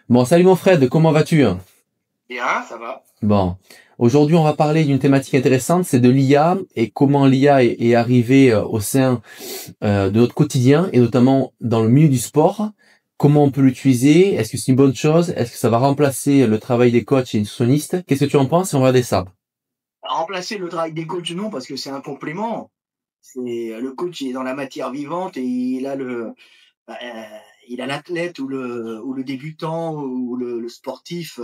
Bon, salut mon Fred, comment vas-tu? Bien, ça va. Bon, aujourd'hui on va parler d'une thématique intéressante, c'est de l'IA et comment l'IA est arrivée au sein de notre quotidien et notamment dans le milieu du sport. Comment on peut l'utiliser? Est-ce que c'est une bonne chose? Est-ce que ça va remplacer le travail des coachs et des nutritionnistes? Qu'est-ce que tu en penses? Et on va regarder ça. Remplacer le travail des coachs, non, parce que c'est un complément. C'est le coach, il est dans la matière vivante et bah, il a l'athlète ou le débutant ou le sportif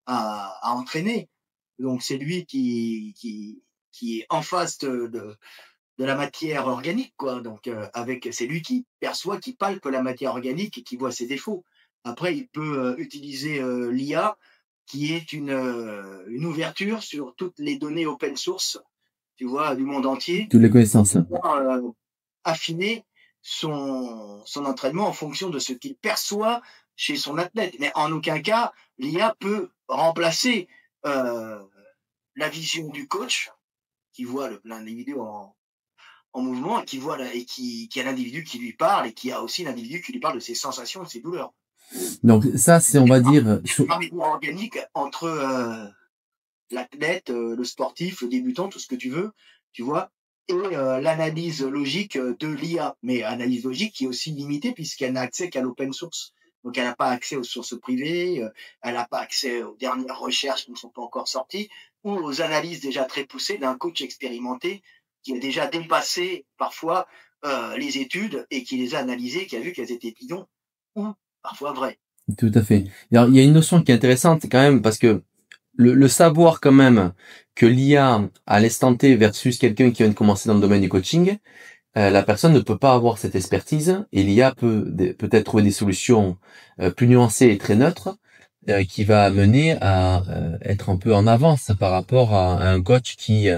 à entraîner. Donc c'est lui qui est en face de la matière organique, quoi. Donc avec, c'est lui qui perçoit, qui palpe la matière organique et qui voit ses défauts. Après, il peut utiliser l'IA qui est une ouverture sur toutes les données open source, tu vois, du monde entier, Toutes les pour connaissances. pouvoir affiner son entraînement en fonction de ce qu'il perçoit chez son athlète. Mais en aucun cas, l'IA peut remplacer euh, la vision du coach qui voit l'individu en mouvement et qui a l'individu qui lui parle et qui a aussi l'individu qui lui parle de ses sensations, de ses douleurs. Donc ça, c'est, on va dire, Parmi organique entre l'athlète, le sportif, le débutant, tout ce que tu veux, tu vois, et l'analyse logique de l'IA. Mais analyse logique qui est aussi limitée puisqu'elle n'a accès qu'à l'open source. Donc elle n'a pas accès aux sources privées, elle n'a pas accès aux dernières recherches qui ne sont pas encore sorties, ou aux analyses déjà très poussées d'un coach expérimenté qui a déjà dépassé parfois les études et qui les a analysées, qui a vu qu'elles étaient bidons ou parfois vraies. tout à fait. Alors, il y a une notion qui est intéressante quand même parce que le savoir quand même que l'IA à l'instant T versus quelqu'un qui vient de commencer dans le domaine du coaching, la personne ne peut pas avoir cette expertise et l'IA peut-être trouver des solutions plus nuancées et très neutres qui va mener à être un peu en avance par rapport à un coach qui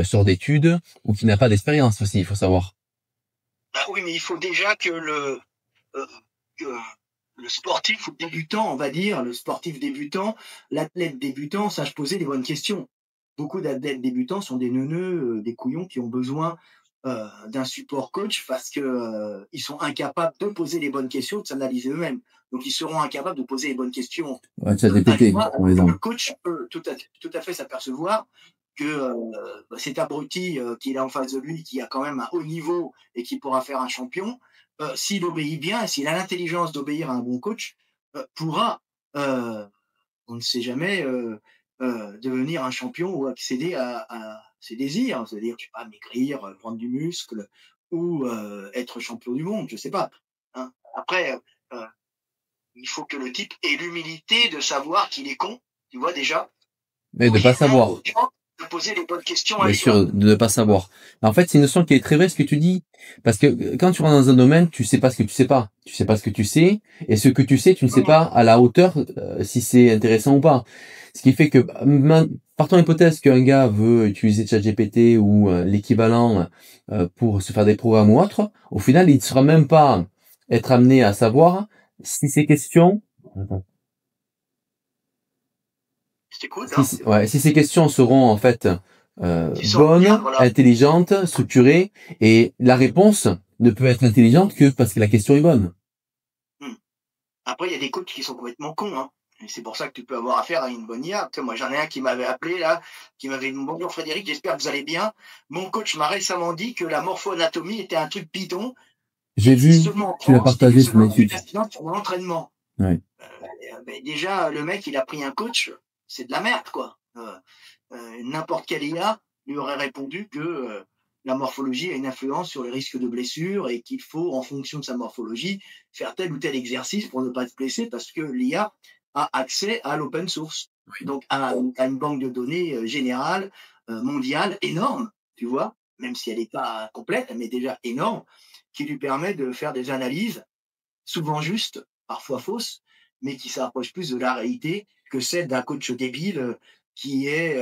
sort d'études ou qui n'a pas d'expérience aussi, il faut savoir. Ah oui, mais il faut déjà euh, que le sportif ou débutant, on va dire, le sportif débutant, l'athlète débutant, sache poser les bonnes questions. Beaucoup d'athlètes débutants sont des neuneux, des couillons qui ont besoin d'un support coach parce que ils sont incapables de poser les bonnes questions, de s'analyser eux-mêmes. Donc ils seront incapables de poser les bonnes questions Ouais, à ChatGPT, l'IA, par alors que le exemple. coach peut tout à fait s'apercevoir que cet abruti qu'il a en face de lui, qui a quand même un haut niveau et qui pourra faire un champion, s'il obéit bien, s'il a l'intelligence d'obéir à un bon coach, pourra, euh, on ne sait jamais, devenir un champion ou accéder à ses désirs, c'est-à-dire, tu vas maigrir, prendre du muscle ou être champion du monde, je ne sais pas. Hein. Après, il faut que le type ait l'humilité de savoir qu'il est con, tu vois déjà, Mais ou de qu'il pas manque savoir. de poser les bonnes questions à Bien l'IA. sûr, de ne pas savoir. En fait, c'est une notion qui est très vraie ce que tu dis, parce que quand tu rentres dans un domaine, tu sais pas ce que tu sais pas. Tu sais pas ce que tu sais, et ce que tu sais, tu ne sais pas à la hauteur si c'est intéressant ou pas. Ce qui fait que, partons l'hypothèse qu'un gars veut utiliser ChatGPT ou l'équivalent pour se faire des programmes ou autre, au final, il ne sera même pas être amené à savoir si ces questions, Je t'écoute, hein. si ces questions seront en fait Tu sens le bonnes, cadre là. intelligentes, structurées, et la réponse ne peut être intelligente que parce que la question est bonne. Hmm. Après, il y a des coachs qui sont complètement cons, hein. Et c'est pour ça que tu peux avoir affaire à une bonne IA. Tu sais, moi, j'en ai un qui m'avait appelé là, qui m'avait dit bonjour Frédéric, j'espère que vous allez bien. Mon coach m'a récemment dit que la morpho-anatomie était un truc bidon qui J'ai existe vu, seulement en tu l'as France et que partagé ça sur mon n'a aucune étude. incidence sur mon entraînement. Ouais. Ben, déjà, le mec, il a pris un coach, c'est de la merde, quoi. N'importe quel IA lui aurait répondu que la morphologie a une influence sur les risques de blessure et qu'il faut, en fonction de sa morphologie, faire tel ou tel exercice pour ne pas se blesser parce que l'IA a accès à l'open source, donc à une banque de données générale, mondiale, énorme, tu vois, même si elle n'est pas complète, mais déjà énorme, qui lui permet de faire des analyses, souvent justes, parfois fausses, mais qui s'approchent plus de la réalité que celle d'un coach débile qui est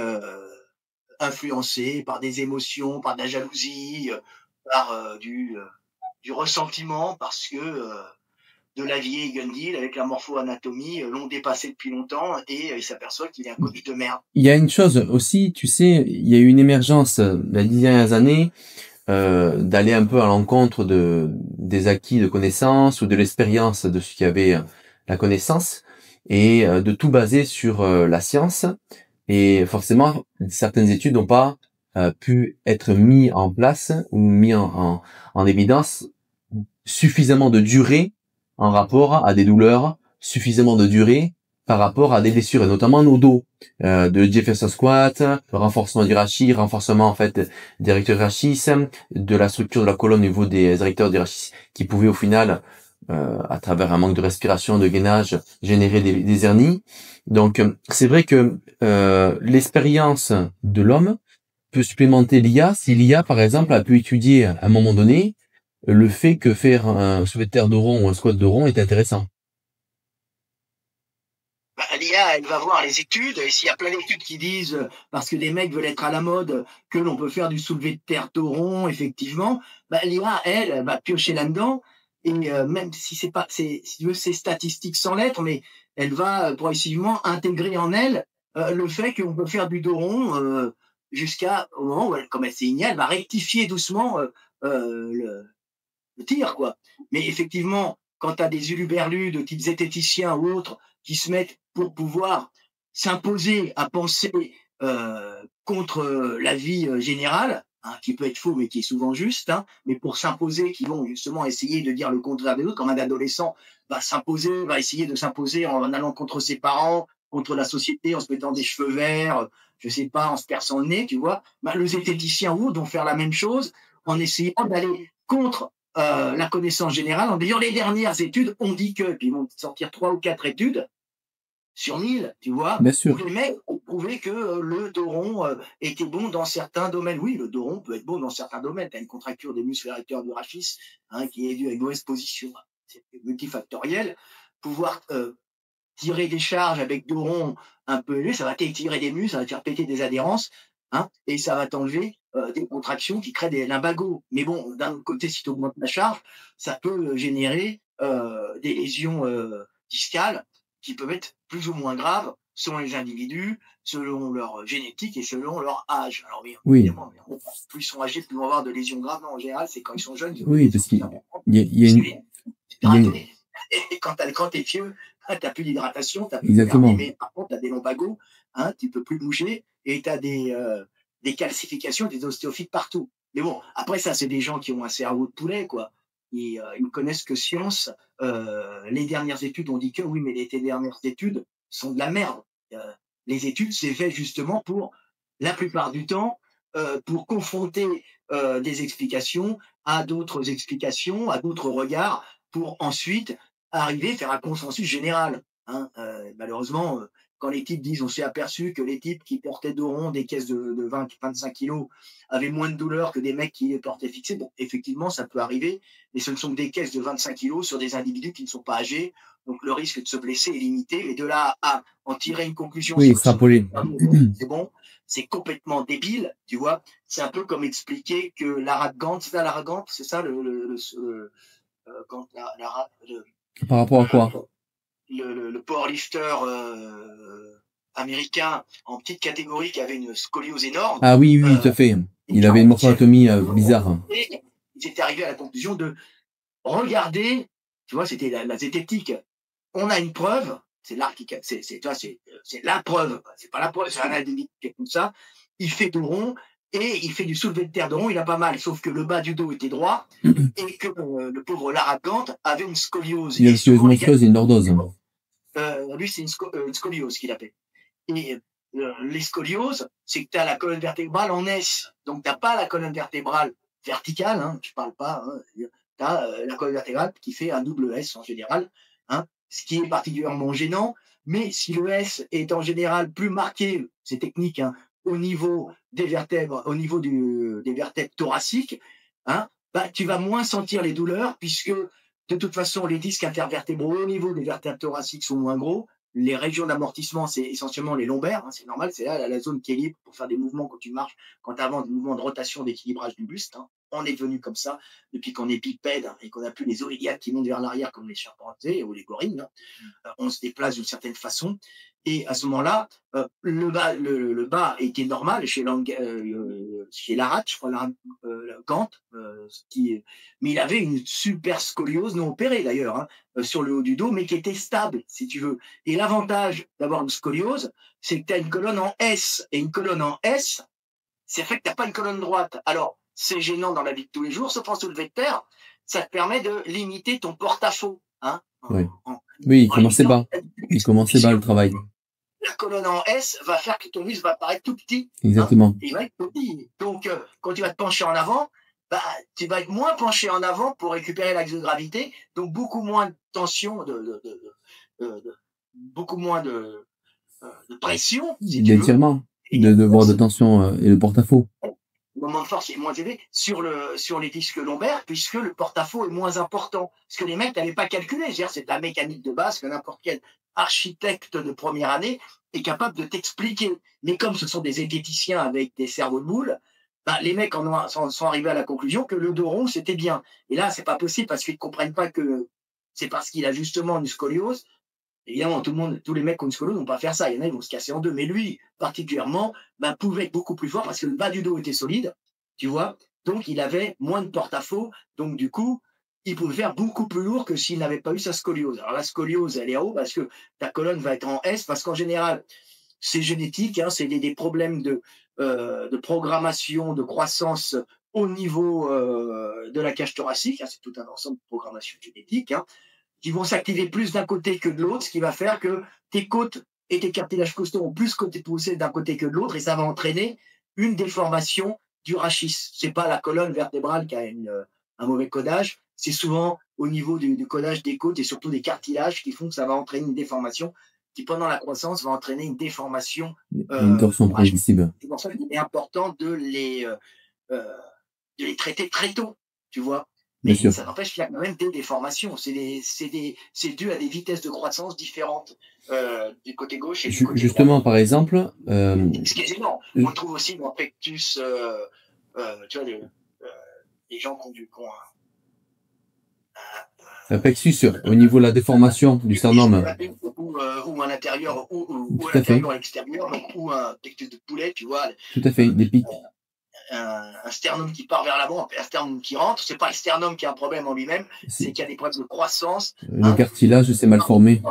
influencé par des émotions, par de la jalousie, par du ressentiment, parce que de la vieille Gundil avec la morpho-anatomie l'ont dépassé depuis longtemps et il s'aperçoit qu'il est un coach de merde. Il y a une chose aussi, tu sais, il y a eu une émergence les 10 dernières années d'aller un peu à l'encontre des acquis de connaissances ou de l'expérience de ceux qui avaient la connaissance. et de tout baser sur la science. Et forcément, certaines études n'ont pas pu être mis en place ou mis en évidence suffisamment de durée en rapport à des douleurs, suffisamment de durée par rapport à des blessures, et notamment nos dos, de Jefferson squat, le renforcement du rachis, renforcement en fait des recteurs rachis, de la structure de la colonne au niveau des recteurs du rachis, qui pouvaient au final, à travers un manque de respiration, de gainage, générer des hernies. Donc c'est vrai que l'expérience de l'homme peut supplémenter l'IA si l'IA, par exemple, a pu étudier à un moment donné le fait que faire un soulevé de terre de rond ou un squat de rond est intéressant. Bah, l'IA, elle va voir les études, et s'il y a plein d'études qui disent, parce que des mecs veulent être à la mode, que l'on peut faire du soulevé de terre rond, effectivement, bah, l'IA, elle va piocher là-dedans, et même si c'est pas, si tu veux, c'est statistique sans lettres, mais elle va progressivement intégrer en elle le fait qu'on peut faire du dos rond jusqu'à au moment où, comme elle s'est ignée, elle va rectifier doucement le tir, quoi. Mais effectivement, quand tu as des huluberlus de type zététiciens ou autres qui se mettent pour pouvoir s'imposer à penser contre la vie générale, hein, qui peut être faux mais qui est souvent juste, hein, mais pour s'imposer, qui vont justement essayer de dire le contraire des autres, comme un adolescent va s'imposer, va essayer de s'imposer en allant contre ses parents, contre la société, en se mettant des cheveux verts, je sais pas, en se perçant le nez, tu vois. Bah, le zététicien ou autres vont faire la même chose en essayant d'aller contre la connaissance générale. En disant les dernières études ont dit que, puis ils vont sortir 3 ou 4 études sur 1000, tu vois, Bien où sûr. les mecs ont prouvé que le dos rond était bon dans certains domaines. Oui, le dos rond peut être bon dans certains domaines. Tu as une contracture des muscles érecteurs du rachis qui est due à une mauvaise position. C'est multifactoriel. Pouvoir tirer des charges avec dos rond un peu élevé, ça va t'étirer des muscles, ça va te faire péter des adhérences, hein, et ça va t'enlever des contractions qui créent des lumbagos. Mais bon, d'un autre côté, si tu augmentes la charge, ça peut générer des lésions discales qui peuvent être plus ou moins graves selon les individus, selon leur génétique et selon leur âge. Alors bien Oui, évidemment, plus ils sont âgés, plus ils vont avoir de lésions graves. Non, en général, c'est quand ils sont jeunes, ils ont des oui, lésions parce plus qu'il importantes, y a puisque une, les il y a une- hydratés. Et quand t'es vieux, t'as plus d'hydratation, t'as plus d'énergie, exactement. mais par contre, t'as des lumbagos, tu peux plus bouger et t'as des calcifications, des ostéophytes partout. Mais bon, après ça, c'est des gens qui ont un cerveau de poulet, quoi. Ils ne connaissent que science. Les dernières études ont dit que oui, mais les dernières études sont de la merde. Euh, les études, c'est fait justement pour, la plupart du temps, pour confronter des explications à d'autres explications, à d'autres regards, pour ensuite arriver à faire un consensus général. Hein. Malheureusement, quand les types disent on s'est aperçu que les types qui portaient dos rond des caisses de 20-25 kilos avaient moins de douleur que des mecs qui les portaient fixés, bon, effectivement, ça peut arriver, mais ce ne sont que des caisses de 25 kilos sur des individus qui ne sont pas âgés, donc le risque de se blesser est limité, mais de là à en tirer une conclusion Oui, sur le soulevé, extrapoler. c'est bon, c'est complètement débile, tu vois. C'est un peu comme expliquer que l'arrogante, c'est ça l'arrogante, c'est ça quand Par rapport à quoi? le powerlifter américain en petite catégorie qui avait une scoliose énorme, Ah oui, oui, tout à fait. et Il avait une morphoanatomie bizarre. ils étaient arrivés à la conclusion de regarder, tu vois, c'était la zététique. On a une preuve, c'est l'art qui, tu vois, c'est la preuve, c'est pas la preuve, c'est un individu qui est comme ça. Il fait de rond et il fait du soulevé de terre de rond, il a pas mal, sauf que le bas du dos était droit et que le pauvre Lara Gant avait une scoliose. Il a Et une scoliose souvent, les gars, monstrueuse et une lordose. lui, c'est une scoliose qu'il appelle. Et les scolioses, c'est que tu as la colonne vertébrale en S. Donc, tu n'as pas la colonne vertébrale verticale, hein, je parle pas. Hein, tu as la colonne vertébrale qui fait un double S en général, hein, ce qui est particulièrement gênant. Mais si le S est en général plus marqué, c'est technique, hein, au niveau des vertèbres, au niveau des vertèbres thoraciques, hein, bah, tu vas moins sentir les douleurs puisque de toute façon, les disques intervertébraux au niveau des vertèbres thoraciques sont moins gros. Les régions d'amortissement, c'est essentiellement les lombaires, hein, c'est normal, c'est là la zone qui est libre pour faire des mouvements quand tu marches, quand tu avances, des mouvements de rotation, d'équilibrage du buste. Hein. On est devenu comme ça depuis qu'on est bipède hein, et qu'on n'a plus les oreillettes qui montent vers l'arrière comme les chimpanzés ou les gorilles. Hein. On se déplace d'une certaine façon. Et à ce moment-là, le bas était normal chez Larat, je crois, Gant, mais il avait une super scoliose non opérée d'ailleurs, hein, sur le haut du dos, mais qui était stable, si tu veux. Et l'avantage d'avoir une scoliose, c'est que tu as une colonne en S. Et une colonne en S, c'est fait que tu n'as pas une colonne droite. Alors, c'est gênant dans la vie de tous les jours, sauf en soulevé de terre, ça te permet de limiter ton porte-à-faux. Hein, oui. Oui, il commençait bas. Il commençait bas le travail. La colonne en S va faire que ton muscle va paraître tout petit. Exactement. Il va être petit. Donc, quand tu vas te pencher en avant, bah, tu vas être moins penché en avant pour récupérer l'axe de gravité, donc beaucoup moins de tension, beaucoup moins de pression. Si d'étirement, de devoir de tension et le porte-à-faux. Le moment de force est moins élevé sur les disques lombaires, puisque le porte-à-faux est moins important. Ce que les mecs n'avaient pas calculé. C'est de la mécanique de base que n'importe quel architecte de première année est capable de t'expliquer. Mais comme ce sont des zététiciens avec des cerveaux de boule, bah, les mecs sont arrivés à la conclusion que le dos rond, c'était bien. Et là, c'est pas possible parce qu'ils ne comprennent pas que c'est parce qu'il a justement une scoliose. Évidemment, tous les mecs qui ont une scoliose ne vont pas faire ça. Il y en a, ils vont se casser en deux. Mais lui, particulièrement, bah, pouvait être beaucoup plus fort parce que le bas du dos était solide, tu vois. Donc, il avait moins de porte-à-faux. Donc, du coup, il pouvait faire beaucoup plus lourd que s'il n'avait pas eu sa scoliose. Alors, la scoliose, elle est en haut parce que ta colonne va être en S, parce qu'en général, c'est génétique, hein, c'est des problèmes de programmation, de croissance au niveau de la cage thoracique. Hein, c'est tout un ensemble de programmation génétique, hein, qui vont s'activer plus d'un côté que de l'autre, ce qui va faire que tes côtes et tes cartilages costaux ont plus poussé d'un côté que de l'autre, et ça va entraîner une déformation du rachis. C'est pas la colonne vertébrale qui a un mauvais codage, c'est souvent au niveau du codage des côtes et surtout des cartilages qui font que ça va entraîner une déformation qui, pendant la croissance, va entraîner une déformation. Une torsion prévisible. C'est pour ça qu'il est important de les traiter très tôt, tu vois. Mais ça n'empêche qu'il y a quand même des déformations. C'est dû à des vitesses de croissance différentes du côté gauche et du côté justement, droit. Par exemple... Ce qui est gênant. On le trouve aussi dans le pectus, tu vois, les gens qui ont un plexus au niveau de la déformation du sternum. Ou à l'intérieur, ou à l'intérieur, à l'extérieur, ou un pectus de poulet, tu vois. Tout à fait, des pics. Un sternum qui part vers l'avant, un sternum qui rentre, c'est pas le sternum qui a un problème en lui-même, c'est qu'il y a des problèmes de croissance. Le cartilage s'est mal formé.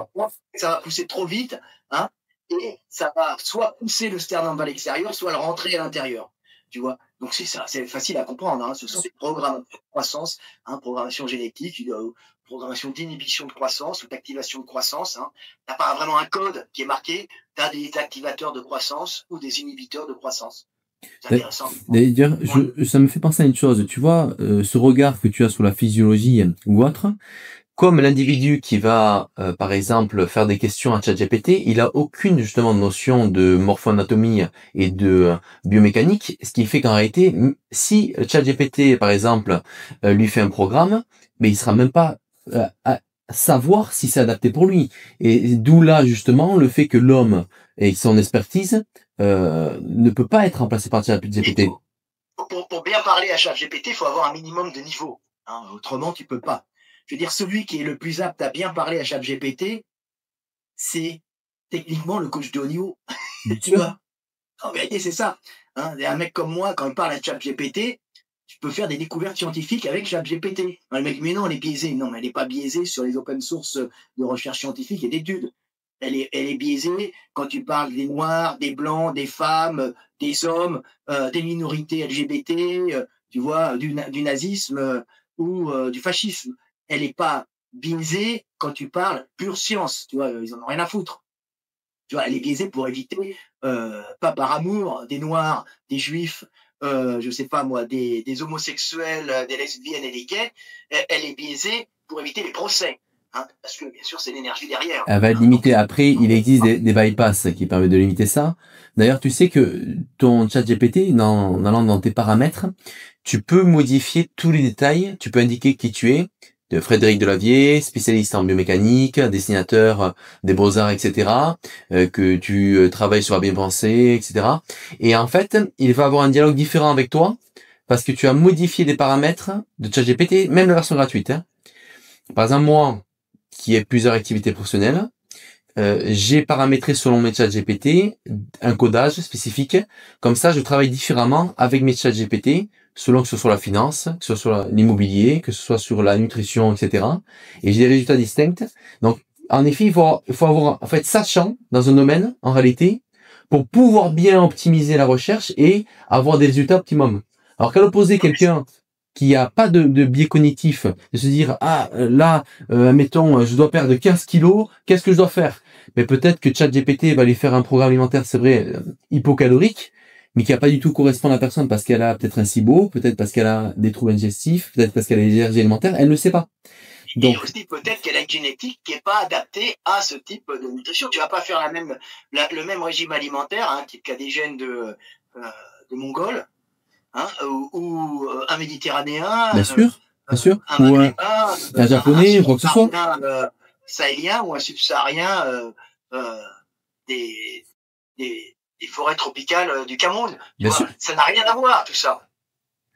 Ça va pousser trop vite, hein, et ça va soit pousser le sternum vers l'extérieur, soit le rentrer à l'intérieur. Tu vois. Donc c'est ça, c'est facile à comprendre. Hein. Ce sont des programmes de croissance, hein, programmation génétique, programmation d'inhibition de croissance ou d'activation de croissance. Hein. Tu n'as pas vraiment un code qui est marqué, tu as des activateurs de croissance ou des inhibiteurs de croissance. D'ailleurs, ça me fait penser à une chose. Tu vois, ce regard que tu as sur la physiologie ou autre, comme l'individu qui va, par exemple, faire des questions à ChatGPT, il a aucune justement notion de morpho-anatomie et de biomécanique, ce qui fait qu'en réalité, si ChatGPT, par exemple, lui fait un programme, mais il sera même pas à savoir si c'est adapté pour lui. Et d'où là justement le fait que l'homme et son expertise ne peut pas être remplacé par ChatGPT. Pour bien parler à ChatGPT, il faut avoir un minimum de niveau. Hein, autrement, tu peux pas. Je veux dire, celui qui est le plus apte à bien parler à ChatGPT, c'est techniquement le coach de haut niveau. Tu vois. En vérité, c'est ça. Hein, un mec comme moi, quand il parle à ChatGPT, tu peux faire des découvertes scientifiques avec ChatGPT. Le mec, mais non, elle est biaisée. Non, mais elle n'est pas biaisée sur les open source de recherche scientifique et d'études. Elle est biaisée quand tu parles des noirs, des blancs, des femmes, des hommes, des minorités LGBT, tu vois, du nazisme ou du fascisme. Elle n'est pas biaisée quand tu parles pure science. Tu vois, ils en ont rien à foutre. Tu vois, elle est biaisée pour éviter, pas par amour, des noirs, des juifs, je sais pas moi, des homosexuels, des lesbiennes et des gays. Elle est biaisée pour éviter les procès. Hein, parce que bien sûr c'est l'énergie derrière. Elle va être limitée. Après, il existe des bypass qui permettent de limiter ça. D'ailleurs, tu sais que ton ChatGPT, en allant dans tes paramètres, tu peux modifier tous les détails. Tu peux indiquer qui tu es, de Frédéric Delavier, spécialiste en biomécanique, dessinateur des beaux-arts, etc. Que tu travailles sur la bien-pensée, etc. Et en fait, il va avoir un dialogue différent avec toi parce que tu as modifié des paramètres de ChatGPT, même la version gratuite. Hein. Par exemple, moi, qui ai plusieurs activités professionnelles, j'ai paramétré selon mes chats GPT un codage spécifique. Comme ça, je travaille différemment avec mes chats GPT, selon que ce soit la finance, que ce soit l'immobilier, que ce soit sur la nutrition, etc. Et j'ai des résultats distincts. Donc, en effet, il faut avoir, en fait, sachant dans un domaine, en réalité, pour pouvoir bien optimiser la recherche et avoir des résultats optimum. Alors qu'à l'opposé, quelqu'un qui a pas de biais cognitif, de se dire, ah, là, admettons, je dois perdre 15 kilos, qu'est-ce que je dois faire? Mais peut-être que ChatGPT va lui faire un programme alimentaire, c'est vrai, hypocalorique, mais qui a pas du tout correspond à la personne parce qu'elle a peut-être un SIBO, peut-être parce qu'elle a des troubles digestifs, peut-être parce qu'elle a des allergies alimentaires, elle ne le sait pas. Donc, et aussi peut-être qu'elle a une génétique qui n'est pas adaptée à ce type de nutrition. Tu vas pas faire le même régime alimentaire, hein, qui a des gènes de Mongol, hein, ou un Méditerranéen, bien sûr, un Maghrébin, un Japonais, quoi que ce soit, sahélien ou un subsaharien des forêts tropicales du Cameroun. Bien sûr. Ça n'a rien à voir tout ça.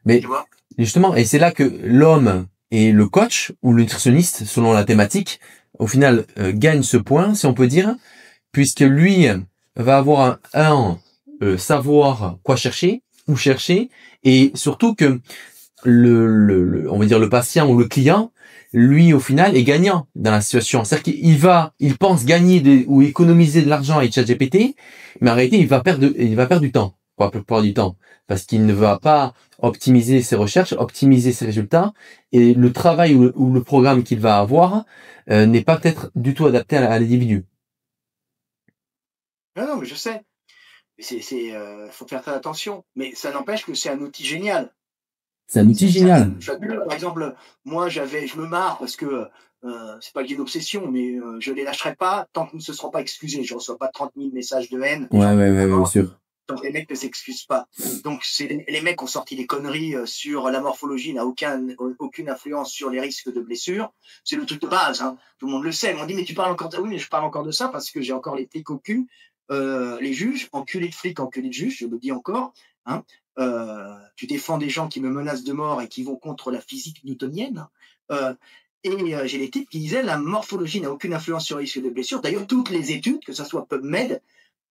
Mais tu vois, justement, et c'est là que l'homme et le coach ou le nutritionniste, selon la thématique, au final gagne ce point, si on peut dire, puisque lui va avoir un savoir quoi chercher, où chercher, et surtout que on va dire le patient ou le client, lui au final est gagnant dans la situation. C'est-à-dire il pense gagner ou économiser de l'argent avec ChatGPT, mais en réalité il va perdre du temps, pour la plupart du temps, parce qu'il ne va pas optimiser ses recherches, optimiser ses résultats, et le travail ou le programme qu'il va avoir n'est pas peut-être du tout adapté à l'individu. Non, mais je sais. Faut faire très attention. Mais ça n'empêche que c'est un outil génial. C'est un outil génial. Par exemple, moi, je me marre parce que c'est pas que j'ai une obsession, mais je les lâcherai pas tant qu'ils ne se seront pas excusés. Je reçois pas 30 000 messages de haine. Ouais, bien sûr. Donc les mecs ne s'excusent pas. Donc les mecs ont sorti des conneries sur la morphologie, n'a aucune influence sur les risques de blessures. C'est le truc de base, hein. Tout le monde le sait. On dit mais tu parles encore de ça. Oui, mais je parle encore de ça parce que j'ai encore les flics au cul, les juges, enculés de flics, enculés de juges, je le dis encore. Hein. Tu défends des gens qui me menacent de mort et qui vont contre la physique newtonienne. J'ai les types qui disaient la morphologie n'a aucune influence sur les risques de blessures. D'ailleurs, toutes les études, que ce soit PubMed,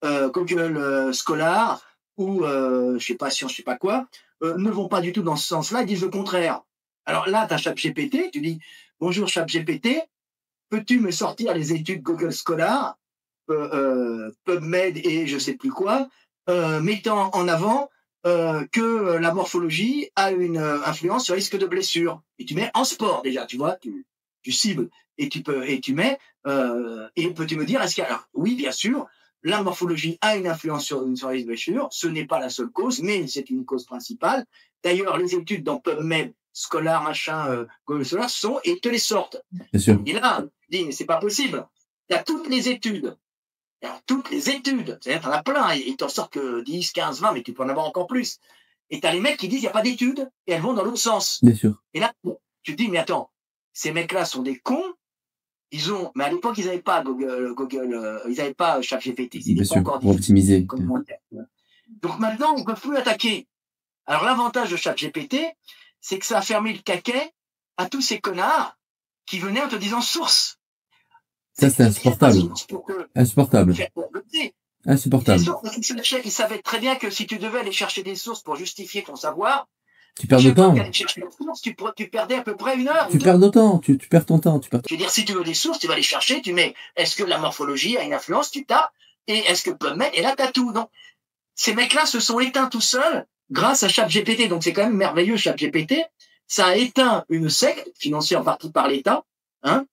Google Scholar ou je sais pas science, je sais pas quoi, ne vont pas du tout dans ce sens-là, ils disent le contraire. Alors là, tu as ChatGPT, tu dis bonjour ChatGPT, peux-tu me sortir les études Google Scholar, PubMed et je sais plus quoi, mettant en avant que la morphologie a une influence sur le risque de blessure. Et tu mets en sport déjà, tu vois, tu cibles et tu mets et peux-tu me dire est-ce qu'il y a alors, oui, bien sûr. La morphologie a une influence sur les risques de blessure. Ce n'est pas la seule cause, mais c'est une cause principale. D'ailleurs, les études dans PubMed, Scholar, machin, Google Scholar sont et te les sortent. Bien sûr. Et là, tu dis, mais c'est pas possible. Il y a toutes les études. C'est-à-dire, t'en as plein. Ils t'en sortent que 10, 15, 20, mais tu peux en avoir encore plus. Et t'as les mecs qui disent, il n'y a pas d'études, et elles vont dans l'autre sens. Bien sûr. Et là, tu te dis, mais attends, ces mecs-là sont des cons. Mais à l'époque, ils n'avaient pas Google, ils n'avaient pas ChatGPT. Bien sûr, pour optimiser. Donc maintenant, on ne peut plus attaquer. Alors l'avantage de ChatGPT, c'est que ça a fermé le caquet à tous ces connards qui venaient en te disant source. Ça, c'est insupportable. Insupportable. Insupportable. Ils savaient très bien que si tu devais aller chercher des sources pour justifier ton savoir, tu perds de temps. Tu perdais à peu près 1 heure. Tu perds de temps, tu perds ton temps. Je veux dire, si tu veux des sources, tu vas les chercher, tu mets est-ce que la morphologie a une influence, tu tapes, et est-ce que PubMed, et là, t'as tout. Non. Ces mecs-là se sont éteints tout seuls grâce à ChatGPT. Donc, c'est quand même merveilleux, ChatGPT. Ça a éteint une secte, financée en partie par l'État. Hein.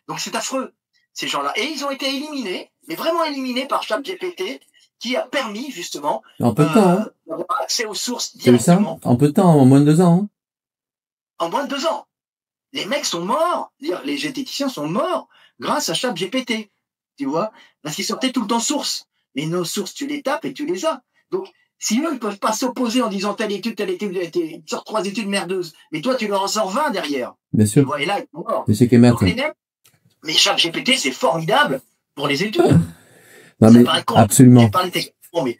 Donc, c'est affreux, ces gens-là. Et ils ont été éliminés, mais vraiment éliminés par ChatGPT, qui a permis, justement, en peu de temps, d'avoir accès aux sources directement. En peu de temps, en moins de 2 ans. Hein. En moins de 2 ans. Les mecs sont morts, les généticiens sont morts grâce à ChatGPT, tu vois, parce qu'ils sortaient tout le temps sources. Mais nos sources, tu les tapes et tu les as. Donc, si eux, ils peuvent pas s'opposer en disant telle étude, ils sortent 3 études merdeuses, mais toi, tu leur en sors 20 derrière. Bien sûr. Tu vois, et là, ils sont morts. Mais ChatGPT, c'est formidable pour les études. Non, mais absolument. Mais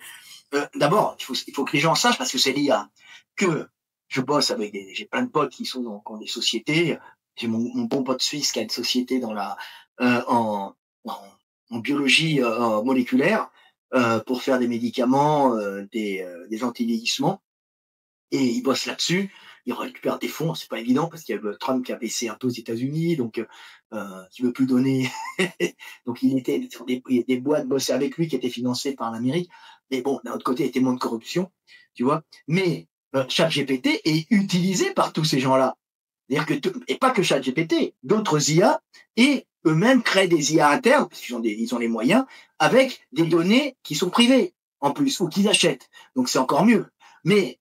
d'abord, il faut que les gens sachent, parce que c'est l'IA, que je bosse avec j'ai plein de potes qui ont des sociétés. J'ai mon bon pote suisse qui a une société en en biologie moléculaire pour faire des médicaments, des anti-vieillissements. Et il bosse là-dessus. Il récupère des fonds, c'est pas évident parce qu'il y a Trump qui a baissé un peu aux États-Unis, donc qui veut plus donner. Donc il était sur des boîtes bossaient avec lui qui étaient financées par l'Amérique. Mais bon, d'un autre côté, il y a tellement de corruption, tu vois. Mais ChatGPT est utilisé par tous ces gens-là. C'est-à-dire et pas que ChatGPT, d'autres IA, et eux-mêmes créent des IA internes, parce ils ont les moyens, avec des données qui sont privées, en plus, ou qu'ils achètent. Donc c'est encore mieux. Mais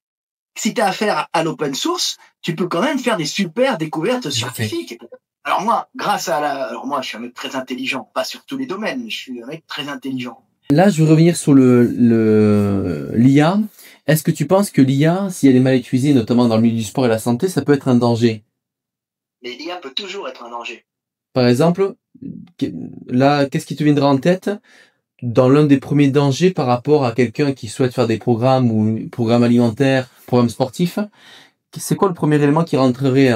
si tu as affaire à l'open source, tu peux quand même faire des super découvertes scientifiques. Alors moi, alors moi, je suis un mec très intelligent, pas sur tous les domaines, mais je suis un mec très intelligent. Là, je veux revenir sur l'IA. Est-ce que tu penses que l'IA, si elle est mal utilisée, notamment dans le milieu du sport et la santé, ça peut être un danger? Mais l'IA peut toujours être un danger. Par exemple, là, qu'est-ce qui te viendra en tête dans l'un des premiers dangers par rapport à quelqu'un qui souhaite faire des programmes ou programmes alimentaires, programmes sportifs? C'est quoi le premier élément qui rentrerait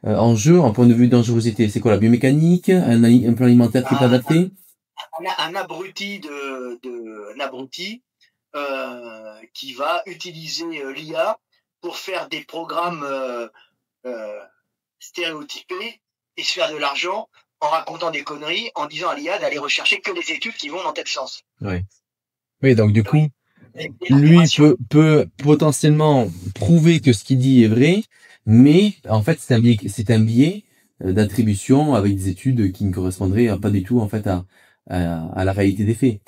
en jeu en point de vue de dangerosité? C'est quoi, la biomécanique, un plan alimentaire qui est adapté? Un abruti qui va utiliser l'IA pour faire des programmes stéréotypés et se faire de l'argent en racontant des conneries, en disant à l'IA d'aller rechercher que des études qui vont dans tel sens. Oui, donc du coup, lui peut potentiellement prouver que ce qu'il dit est vrai, mais en fait c'est un biais d'attribution avec des études qui ne correspondraient pas du tout en fait à la réalité des faits.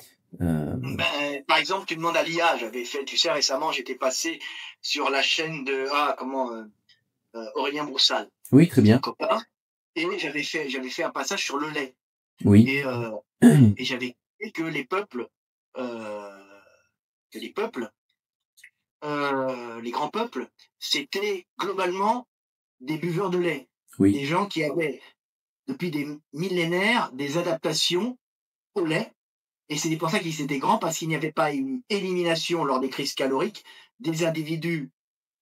Par exemple, tu demandes à l'IA, tu sais, récemment, j'étais passé sur la chaîne de Aurélien Broussal. Oui, très bien. Copain, et j'avais fait un passage sur le lait. Oui. Et j'avais dit que les peuples, les grands peuples, c'était globalement des buveurs de lait. Oui. Des gens qui avaient, depuis des millénaires, des adaptations au lait. Et c'est pour ça qu'ils étaient grands, parce qu'il n'y avait pas une élimination lors des crises caloriques des individus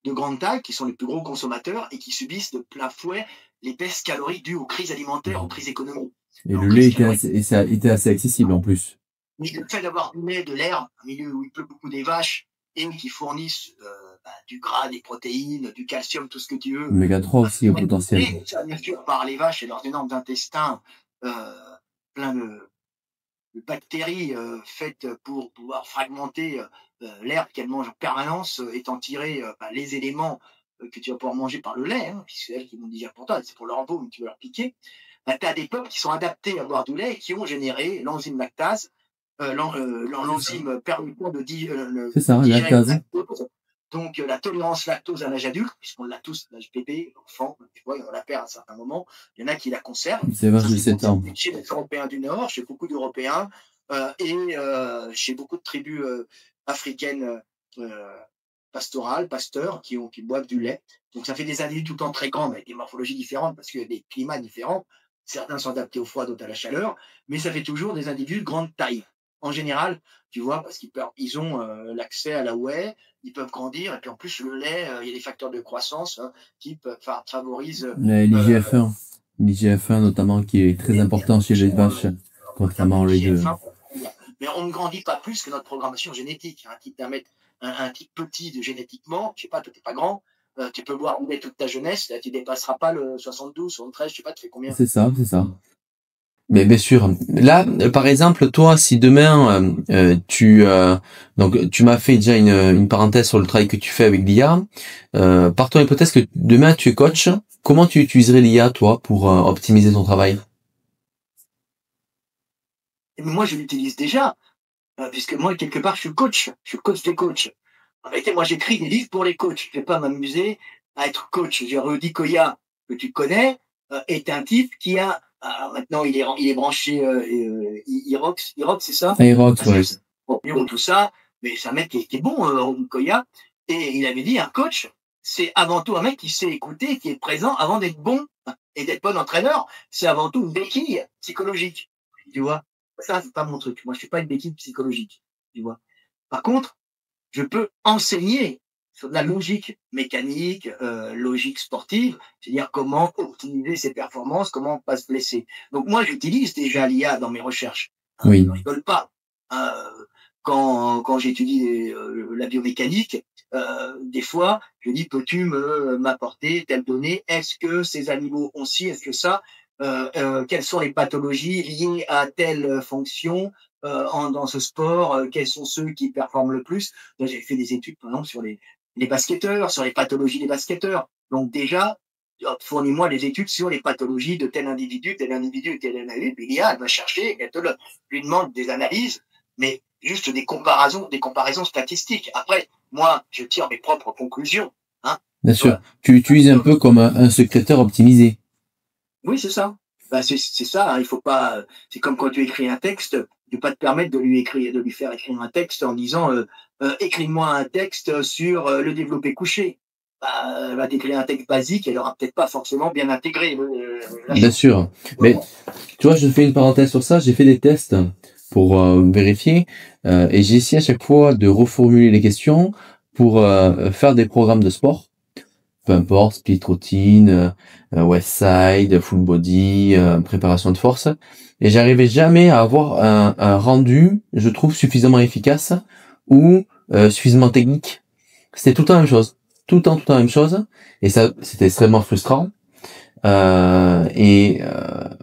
de grande taille, qui sont les plus gros consommateurs, et qui subissent de plein fouet les baisses caloriques dues aux crises alimentaires, aux crises économiques. Et le lait était assez accessible en plus. Mais le fait d'avoir du lait, de l'herbe, un milieu où il pleut beaucoup des vaches, et qui fournissent du gras, des protéines, du calcium, tout ce que tu veux. Oméga 3 aussi au potentiel. Et ça, bien sûr, par les vaches et leurs énormes intestins plein de bactéries faites pour pouvoir fragmenter l'herbe qu'elles mangent en permanence, étant tirées les éléments que tu vas pouvoir manger par le lait, puisque c'est elles qui vont digérer pour toi, c'est pour leur peau, mais tu vas leur piquer. Tu as des peuples qui sont adaptés à boire du lait et qui ont généré l'enzyme lactase, l'enzyme permettant de c'est ça, lactase. Donc la tolérance lactose à l'âge adulte, puisqu'on l'a tous à l'âge bébé, enfant, tu vois, on la perd à un certain moment. Il y en a qui la conservent. C'est 27 ans. Chez les Européens du Nord, chez beaucoup d'Européens et chez beaucoup de tribus africaines pastorales, pasteurs, qui boivent du lait. Donc ça fait des individus tout le temps très grands, mais avec des morphologies différentes, parce qu'il y a des climats différents. Certains sont adaptés au froid, d'autres à la chaleur, mais ça fait toujours des individus de grande taille. En général, tu vois, parce qu'ils ont l'accès à la whey, ils peuvent grandir, et puis en plus, le lait, il y a des facteurs de croissance qui favorisent... L'IGF-1. L'IGF-1 notamment, qui est très important chez les vaches, contrairement au lait de... Mais on ne grandit pas plus que notre programmation génétique. Un type petit génétiquement, je sais pas, toi t'es pas grand, tu peux boire du lait toute ta jeunesse, là, tu dépasseras pas le 72, 73, je sais pas, tu fais combien? C'est ça. Mais bien sûr. Là, par exemple, toi, si demain donc tu m'as fait déjà une parenthèse sur le travail que tu fais avec l'IA. Partons hypothèse que demain tu es coach. Comment tu utiliserais l'IA toi pour optimiser ton travail? Moi, je l'utilise déjà, puisque moi, quelque part, je suis coach des coachs. En réalité, moi, j'écris des livres pour les coachs. Je ne vais pas m'amuser à être coach. Rudy Koya, que tu connais, est un type qui a... Alors maintenant, il est branché Irox, c'est ça? Irox, ouais. Bon, tout ça, mais c'est un mec qui est bon, Rudy Koya. Et il avait dit, un coach, c'est avant tout un mec qui sait écouter, qui est présent avant d'être bon et d'être bon entraîneur. C'est avant tout une béquille psychologique, tu vois. Ça, c'est pas mon truc. Moi, je suis pas une béquille psychologique, tu vois. Par contre, je peux enseigner sur de la logique mécanique, logique sportive, c'est-à-dire comment optimiser ses performances, comment pas se blesser. Donc moi, j'utilise déjà l'IA dans mes recherches. Oui. ne rigole pas. Hein. Quand j'étudie la biomécanique, des fois, je dis, peux-tu m'apporter telle donnée? Est-ce que ces animaux ont ci? Est-ce que ça? Quelles sont les pathologies liées à telle fonction dans ce sport? Quels sont ceux qui performent le plus? J'ai fait des études, par exemple, sur les basketteurs, sur les pathologies des basketteurs. Donc déjà, fournis-moi les études sur les pathologies de tel individu, tel individu, tel individu. Puis l'IA, elle va chercher, elle te lui demande des analyses, mais juste des comparaisons statistiques. Après, moi, je tire mes propres conclusions. Hein. Bien sûr. Tu utilises un peu comme un secrétaire optimisé. Oui, c'est ça. Ben, c'est ça. Hein. Il faut pas. C'est comme quand tu écris un texte. Tu peux pas te permettre de lui faire écrire un texte en disant écris-moi un texte sur le développé couché. Bah, elle va t'écrire un texte basique, elle aura peut-être pas forcément bien intégré. Bien sûr. Mais tu vois, je fais une parenthèse sur ça. J'ai fait des tests pour vérifier et j'ai essayé à chaque fois de reformuler les questions pour faire des programmes de sport. Peu importe, split routine, west side, full body, préparation de force. Et j'arrivais jamais à avoir un rendu, je trouve, suffisamment efficace ou suffisamment technique. C'était tout le temps la même chose. Tout le temps la même chose. Et ça, c'était extrêmement frustrant. On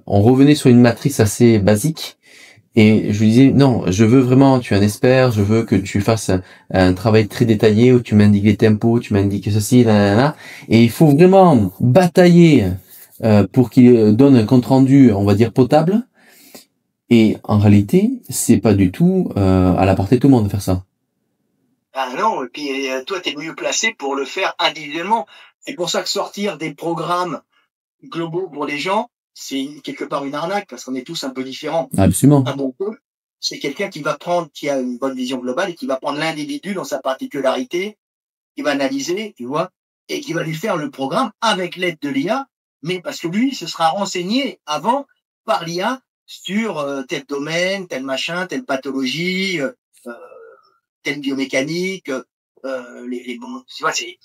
revenait sur une matrice assez basique. Et je lui disais, non, je veux vraiment, tu es un expert, je veux que tu fasses un travail très détaillé où tu m'indiques les tempos, tu m'indiques ceci, là. Et il faut vraiment batailler pour qu'il donne un compte rendu, on va dire, potable. Et en réalité, c'est pas du tout à la portée de tout le monde de faire ça. Ah non, et puis toi, tu es mieux placé pour le faire individuellement. C'est pour ça que sortir des programmes globaux pour les gens, c'est quelque part une arnaque, parce qu'on est tous un peu différents. Absolument. Un bon coach, c'est quelqu'un qui a une bonne vision globale et qui va prendre l'individu dans sa particularité, qui va analyser, tu vois, et qui va lui faire le programme avec l'aide de l'IA, mais parce que lui se sera renseigné avant par l'IA sur tel domaine, tel machin, telle pathologie, telle biomécanique, tu vois, c'est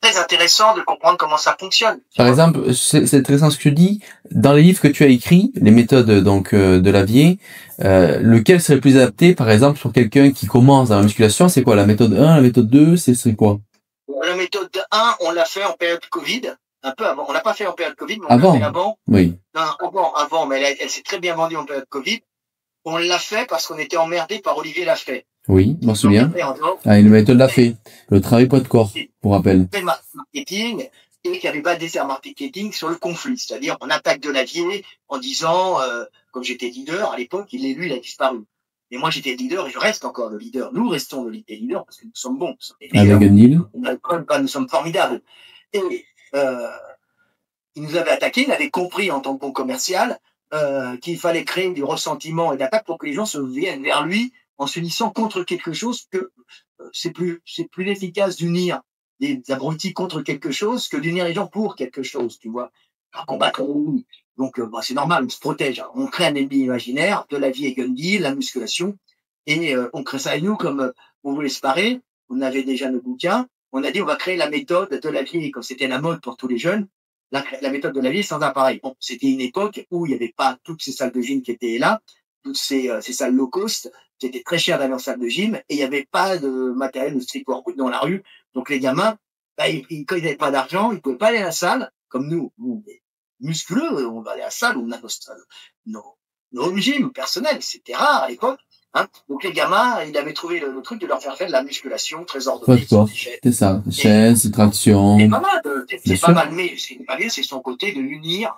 très intéressant de comprendre comment ça fonctionne. Par exemple, c'est intéressant ce que tu dis. Dans les livres que tu as écrits, les méthodes donc de Lavier, lequel serait plus adapté, par exemple, sur quelqu'un qui commence dans la musculation? C'est quoi la méthode 1, la méthode 2, c'est quoi? La méthode 1, on l'a fait en période Covid, un peu avant. On l'a pas fait en période Covid, mais on Avant. l'a fait avant. Oui. Non, avant, mais elle s'est très bien vendue en période Covid. On l'a fait parce qu'on était emmerdé par Olivier Lafay. Oui, je m'en souviens. Ah, une méthode l'a fait. Le travail poids de corps, pour rappel. Le marketing et qui avait pas des marketing sur le conflit. C'est-à-dire, on attaque Delavier en disant, comme j'étais leader à l'époque, lui, il a disparu. Et moi, j'étais leader et je reste encore le leader. Nous restons le leader parce que nous sommes bons. Avec Gunil. Nous sommes formidables. Et il nous avait attaqué, il avait compris en tant que bon commercial qu'il fallait créer du ressentiment et d'attaque pour que les gens se viennent vers lui en s'unissant contre quelque chose que c'est plus efficace d'unir des abrutis contre quelque chose que d'unir les gens pour quelque chose, tu vois. Un combat contre lui. Donc, c'est normal, on se protège. Hein. On crée un ennemi imaginaire, de la vie et Gandhi, la musculation, et on crée ça. Et nous, comme on voulait se parer, on avait déjà nos bouquins, on a dit on va créer la méthode de la vie, comme c'était la mode pour tous les jeunes, la méthode de la vie sans appareil. Bon, c'était une époque où il n'y avait pas toutes ces salles de gym qui étaient là, toutes ces salles low cost, c'était très cher d'aller en salle de gym, et il n'y avait pas de matériel de street workout dans la rue. Donc les gamins, bah, quand ils n'avaient pas d'argent, ils ne pouvaient pas aller à la salle, comme nous musculeux, on va aller à la salle, on a nos home gym personnels, c'était rare à l'époque. Hein. Donc les gamins, il avait trouvé le truc de leur faire de la musculation très ordonnée. C'est ça, chaise, traction. C'est pas mal, c'est pas mal, mais c'est pas bien, c'est son côté de l'unir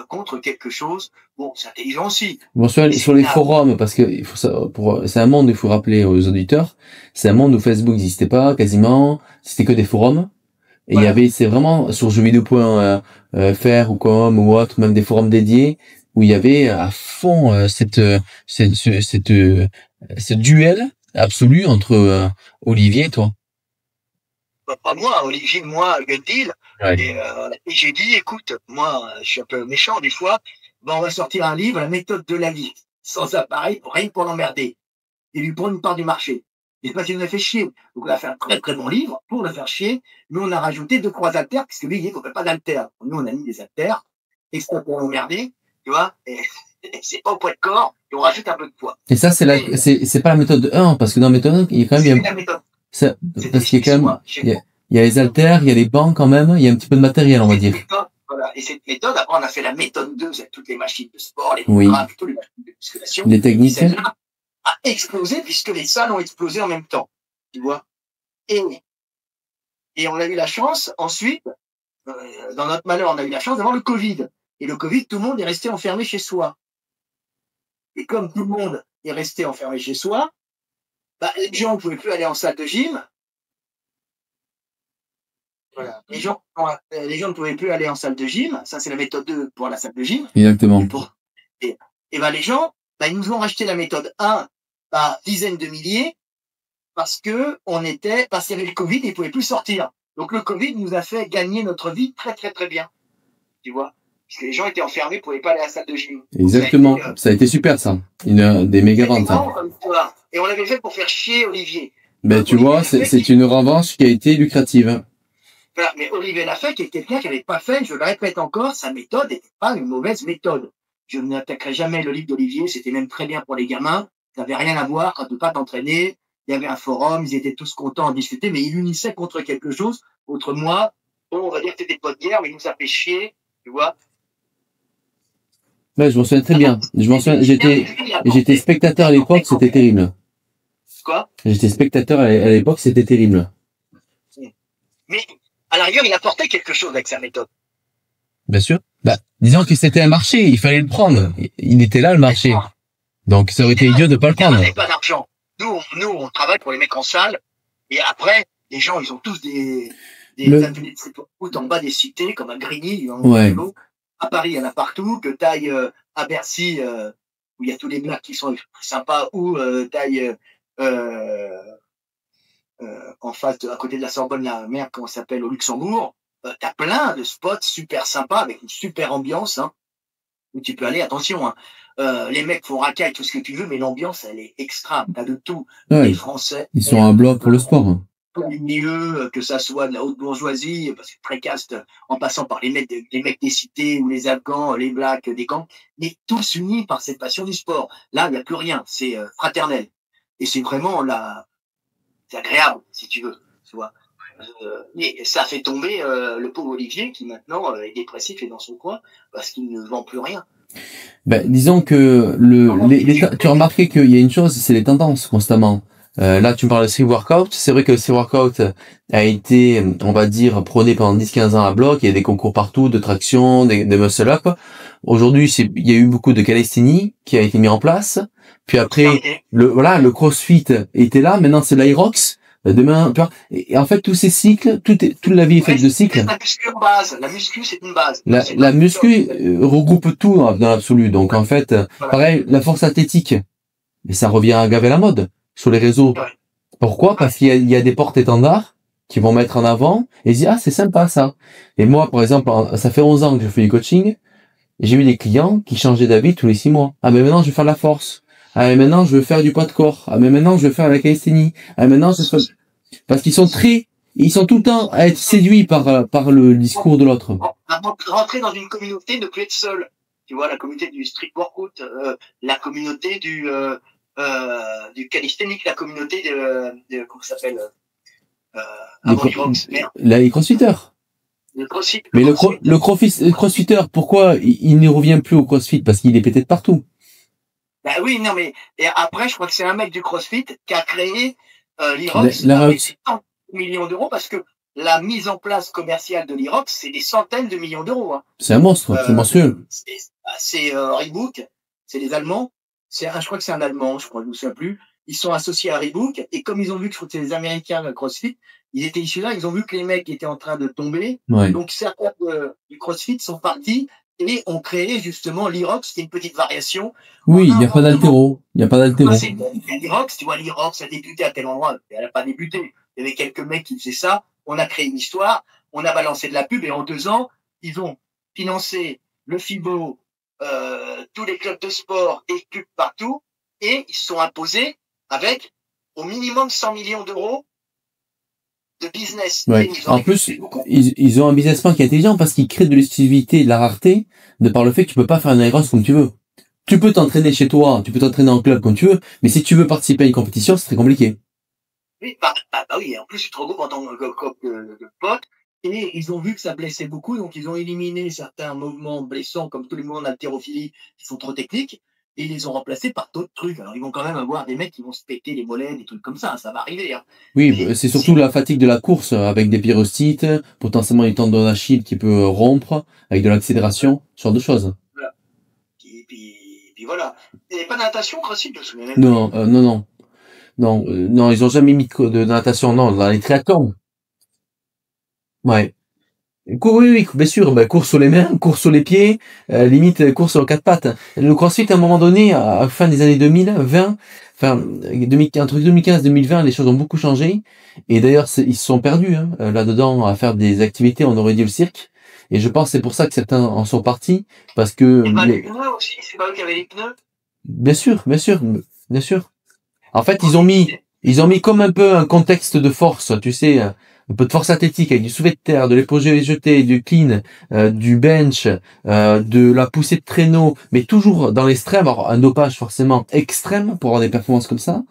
contre quelque chose. Bon, c'est intelligent aussi. Bon, sur les forums, parce que c'est un monde, il faut rappeler aux auditeurs, c'est un monde où Facebook n'existait pas quasiment, c'était que des forums. Et il y avait, c'est vraiment sur jeuxvideo.fr ou com ou autre, même des forums dédiés, où il y avait à fond ce duel absolu entre Olivier et toi. Pas moi, Olivier, moi, Gundil. Ouais. Et j'ai dit, écoute, moi, je suis un peu méchant des fois, on va sortir un livre, la méthode de la vie, sans appareil, rien que pour l'emmerder. Et lui prendre une part du marché. Et parce qu'il nous a fait chier. Donc on a fait un très très bon livre pour le faire chier, mais on a rajouté 2-3 haltères, parce que lui, il dit qu'on ne fait pas d'haltères. Nous, on a mis des haltères, extra pour l'emmerder, tu vois. Et c'est pas au poids de corps, et on rajoute un peu de poids. Et ça, c'est pas la méthode 1, parce que dans la méthode 1, il y a quand même, la méthode. parce qu'il y a quand même, il y a les haltères, il y a les bancs quand même, il y a un petit peu de matériel, on va dire. Voilà. Et cette méthode, après, on a fait la méthode 2, c'est toutes les machines de sport, les programmes, toutes les machines de musculation. Les techniques. Celle-là a explosé puisque les salles ont explosé en même temps. Tu vois? Et on a eu la chance, ensuite, dans notre malheur, on a eu la chance d'avoir le Covid. Et le Covid, tout le monde est resté enfermé chez soi. Et comme tout le monde est resté enfermé chez soi, bah, les gens ne pouvaient plus aller en salle de gym. Voilà. Les gens ne pouvaient plus aller en salle de gym. Ça, c'est la méthode 2 pour la salle de gym. Exactement. Et ben, les gens, ils nous ont racheté la méthode 1 par dizaines de milliers parce qu'il y avait le Covid et ils ne pouvaient plus sortir. Donc, le Covid nous a fait gagner notre vie très, très, très bien. Tu vois? Parce que les gens étaient enfermés, ils ne pouvaient pas aller à la salle de gym. Exactement. Ça a été super, ça. Des méga ventes. Et on l'avait fait pour faire chier Olivier. Ben, tu vois, c'est une revanche qui a été lucrative. Voilà, mais Olivier l'a fait, qui est quelqu'un qui n'avait pas fait, je le répète encore, sa méthode n'était pas une mauvaise méthode. Je n'attaquerai jamais le livre d'Olivier, c'était même très bien pour les gamins. Ça n'avait rien à voir quand tu ne pas t'entraîner. Il y avait un forum, ils étaient tous contents en discuter, mais ils unissaient contre quelque chose. Contre moi, on va dire que c'était pas de guerre, mais il nous a fait chier, tu vois. Ouais, je m'en souviens très bien. J'étais spectateur à l'époque, c'était terrible. Quoi? J'étais spectateur à l'époque, c'était terrible. Mais, à la rigueur, il apportait quelque chose avec sa méthode. Bien sûr. Bah, disons que c'était un marché, il fallait le prendre. Il était là, le marché. Donc, ça aurait été idiot de pas le prendre. On n'avait pas d'argent. Nous, on travaille pour les mecs en salle. Et après, les gens, ils ont tous des ateliers de street workout en bas des cités, comme à Grigny, à Paris, il y en a partout, que taille à Bercy, où il y a tous les blacks qui sont sympas, ou taille en face, à côté de la Sorbonne, la mer, comment ça s'appelle, au Luxembourg. T'as plein de spots super sympas, avec une super ambiance, hein, où tu peux aller, attention, hein. Les mecs font racaille, tout ce que tu veux, mais l'ambiance, elle est extra. T'as de tout. Ouais, les Français. Ils sont un bloc pour le sport. Les milieux, que ça soit de la haute bourgeoisie, parce que très caste, en passant par les mecs des cités, ou les Afghans, les blacks, des gangs, mais tous unis par cette passion du sport. Là, il n'y a plus rien. C'est fraternel. Et c'est vraiment c'est agréable, si tu veux. Tu vois. Et ça fait tomber le pauvre Olivier, qui maintenant est dépressif et dans son coin, parce qu'il ne vend plus rien. Ben, disons que tu as remarqué qu'il y a une chose, c'est les tendances constamment. Là, tu me parles de street workout. C'est vrai que le street workout a été, on va dire, prôné pendant 10-15 ans à bloc. Il y a des concours partout, de traction, des muscle up. Aujourd'hui, il y a eu beaucoup de calisthénie qui a été mis en place. Puis après, le CrossFit était là. Maintenant, c'est l'Aerox. Demain, tu vois. Et en fait, tous ces cycles, toute la vie est faite de cycles. La muscu en base. La muscu, c'est une base. La muscu regroupe tout dans l'absolu. Donc, en fait, pareil, la force athlétique. Et ça revient à gaver la mode sur les réseaux. Pourquoi? Parce qu'il y a des porte-étendards qui vont mettre en avant et dire, ah, c'est sympa, ça. Et moi, par exemple, ça fait 11 ans que je fais du coaching. J'ai eu des clients qui changeaient d'avis tous les 6 mois. Ah, mais maintenant, je vais faire de la force. Ah, mais maintenant, je veux faire du poids de corps. Ah, mais maintenant, je veux faire la calisthénie. Ah, maintenant, parce qu'ils sont tout le temps à être séduits par le discours de l'autre. Rentrer dans une communauté, ne plus être seul. Tu vois, la communauté du street workout, la communauté du calisthénique, la communauté de comment ça s'appelle, les crossfitters. Le crossfit. Mais le crossfitter, pourquoi il ne revient plus au crossfit? Parce qu'il est pété de partout. Ben oui, non, mais et après, je crois que c'est un mec du CrossFit qui a créé l'Irox avec 100 millions d'euros, parce que la mise en place commerciale de l'Irox, c'est des centaines de millions d'euros. Hein. C'est un monstre, c'est monstrueux. C'est Reebok, c'est les Allemands. Je crois que c'est un Allemand, je crois, je ne me souviens plus. Ils sont associés à Reebok, et comme ils ont vu que je crois que c'est les Américains le CrossFit, ils étaient issus là, ils ont vu que les mecs étaient en train de tomber. Ouais. Donc certains du CrossFit sont partis et ont créé justement l'Irox, qui est une petite variation. Oui, il n'y a pas d'haltéro. Il n'y a pas d'haltéro. L'Irox, tu vois, l'Irox a débuté à tel endroit. Elle n'a pas débuté. Il y avait quelques mecs qui faisaient ça. On a créé une histoire. On a balancé de la pub et en 2 ans, ils ont financé le FIBO, tous les clubs de sport, des pubs partout, et ils se sont imposés avec au minimum 100 millions d'euros de business. Ouais. En plus, ils ont un business plan qui est intelligent parce qu'ils créent de l'exclusivité et de la rareté de par le fait que tu peux pas faire un aéros comme tu veux. Tu peux t'entraîner chez toi, tu peux t'entraîner en club comme tu veux, mais si tu veux participer à une compétition, c'est très compliqué. Oui, oui, et en plus, tu te regroupes en tant que pote. Et ils ont vu que ça blessait beaucoup, donc ils ont éliminé certains mouvements blessants, comme tous les mouvements d'haltérophilie qui sont trop techniques, et ils les ont remplacés par d'autres trucs. Alors, ils vont quand même avoir des mecs qui vont se péter les mollets, des trucs comme ça va arriver. Hein. Oui, Mais c'est surtout si, la fatigue de la course avec des pyrocytes, potentiellement une tendon d'Achille qui peut rompre avec de l'accélération, ce genre de choses. voilà. Puis voilà. Il n'y avait pas de natation, CrossFit, je me souviens même plus. Non, non, ils ont jamais mis de natation, non, dans les triathlons. Ouais. Oui, oui, bien sûr, bah, course sur les mains, course sur les pieds, limite course sur quatre pattes. Le CrossFit, à un moment donné, à la fin des années 2020, enfin, 2015, entre 2015 et 2020, les choses ont beaucoup changé. Et d'ailleurs, ils se sont perdus hein, là-dedans à faire des activités, on aurait dit le cirque. Et je pense que c'est pour ça que certains en sont partis, parce que Et pas les pneus aussi, c'est pas eux qui avaient les pneus. bien sûr, bien sûr, bien sûr. En fait, Oh, ils ont mis comme un peu un contexte de force, tu sais, un peu de force athlétique avec du soulevé de terre, de l'épaule jeté, du clean, du bench, de la poussée de traîneau, mais toujours dans l'extrême. Alors, un dopage forcément extrême pour avoir des performances comme ça.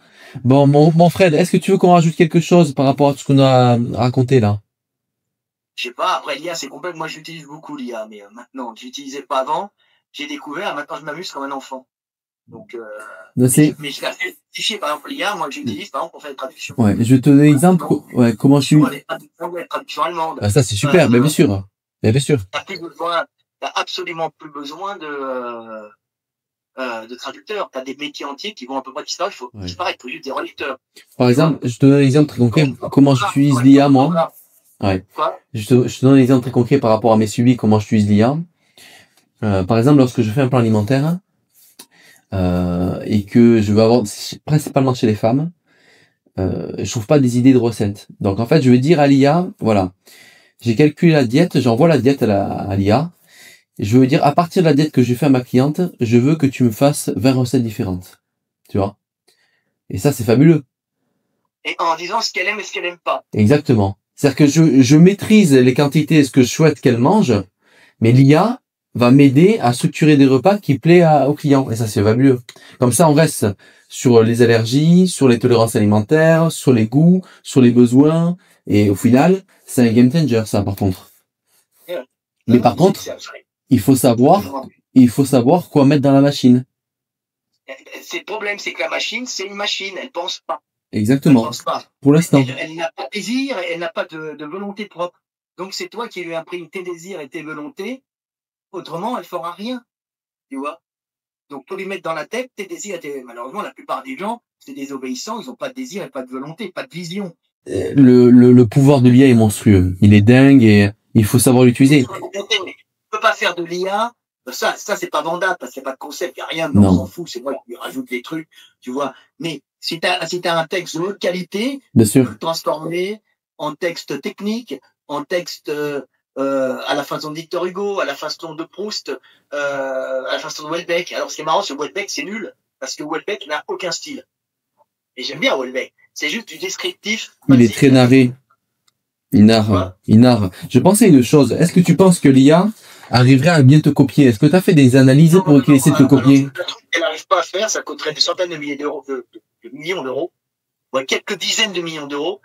Bon, mon Fred, est-ce que tu veux qu'on rajoute quelque chose par rapport à tout ce qu'on a raconté là? je sais pas, après l'IA, c'est complexe. Moi, j'utilise beaucoup l'IA, mais maintenant, j'utilisais pas avant. J'ai découvert, maintenant, je m'amuse comme un enfant. Donc, Non, mais je la fais fichier, par exemple, l'IA, moi, que j'utilise, par exemple, pour faire des traductions. ouais, je vais te donner l'exemple, ouais, comment je suis. Les traductions allemandes. Ah, ça, c'est super, mais bien sûr. Bien sûr. T'as absolument plus besoin de traducteurs. T'as des métiers entiers qui vont à peu près disparaître. Ouais. C'est pareil, il faut juste des relecteurs. Par exemple, je te donne un exemple très concret, comment j'utilise l'IA, moi. Ouais. Quoi? Je te donne un exemple très concret par rapport à mes suivis, comment j'utilise l'IA. Par exemple, lorsque je fais un plan alimentaire, et que je veux avoir, principalement chez les femmes, je trouve pas des idées de recettes. Donc, en fait, je vais dire à l'IA, voilà, j'ai calculé la diète, j'envoie la diète à l'IA, et je veux dire, à partir de la diète que j'ai fait à ma cliente, je veux que tu me fasses 20 recettes différentes. Tu vois? Et ça, c'est fabuleux. Et en disant ce qu'elle aime et ce qu'elle aime pas. Exactement. C'est-à-dire que je maîtrise les quantités et ce que je souhaite qu'elle mange, mais l'IA va m'aider à structurer des repas qui plaisent aux clients. Et ça, c'est fabuleux. Comme ça, on reste sur les allergies, sur les tolérances alimentaires, sur les goûts, sur les besoins. Et au final, c'est un game changer, ça, par contre. Mais par contre, il faut savoir quoi mettre dans la machine. C'est le problème, c'est que la machine, c'est une machine, elle pense pas. Exactement. Elle pense pas. Pour l'instant. Elle n'a pas de désir, elle n'a pas de volonté propre. Donc c'est toi qui lui imprimes tes désirs et tes volontés. Autrement, elle fera rien. Tu vois? Donc, faut lui mettre dans la tête tes désirs. Malheureusement, la plupart des gens, c'est des obéissants, ils n'ont pas de désir et pas de volonté, pas de vision. Le pouvoir de l'IA est monstrueux. Il est dingue et il faut savoir l'utiliser. Tu peux pas faire de l'IA. Ça c'est pas vendable parce qu'il n'y a pas de concept, il n'y a rien, on s'en fout, c'est moi qui lui rajoute des trucs, tu vois. Mais si tu as un texte de haute qualité, bien sûr, transformé en texte technique, en texte à la façon de Victor Hugo, à la façon de Proust, à la façon de Houellebecq. Alors, ce qui est marrant sur Houellebecq, c'est nul, parce que Houellebecq n'a aucun style. Et j'aime bien Houellebecq. C'est juste du descriptif. Il est très narré. Il narre. Je pensais à une chose. Est-ce que tu penses que l'IA arriverait à bien te copier? Est-ce que tu as fait des analyses pour qu'il essaie de te copier? Le truc qu'elle n'arrive pas à faire, ça coûterait des centaines de milliers d'euros, de millions d'euros, ouais, quelques dizaines de millions d'euros,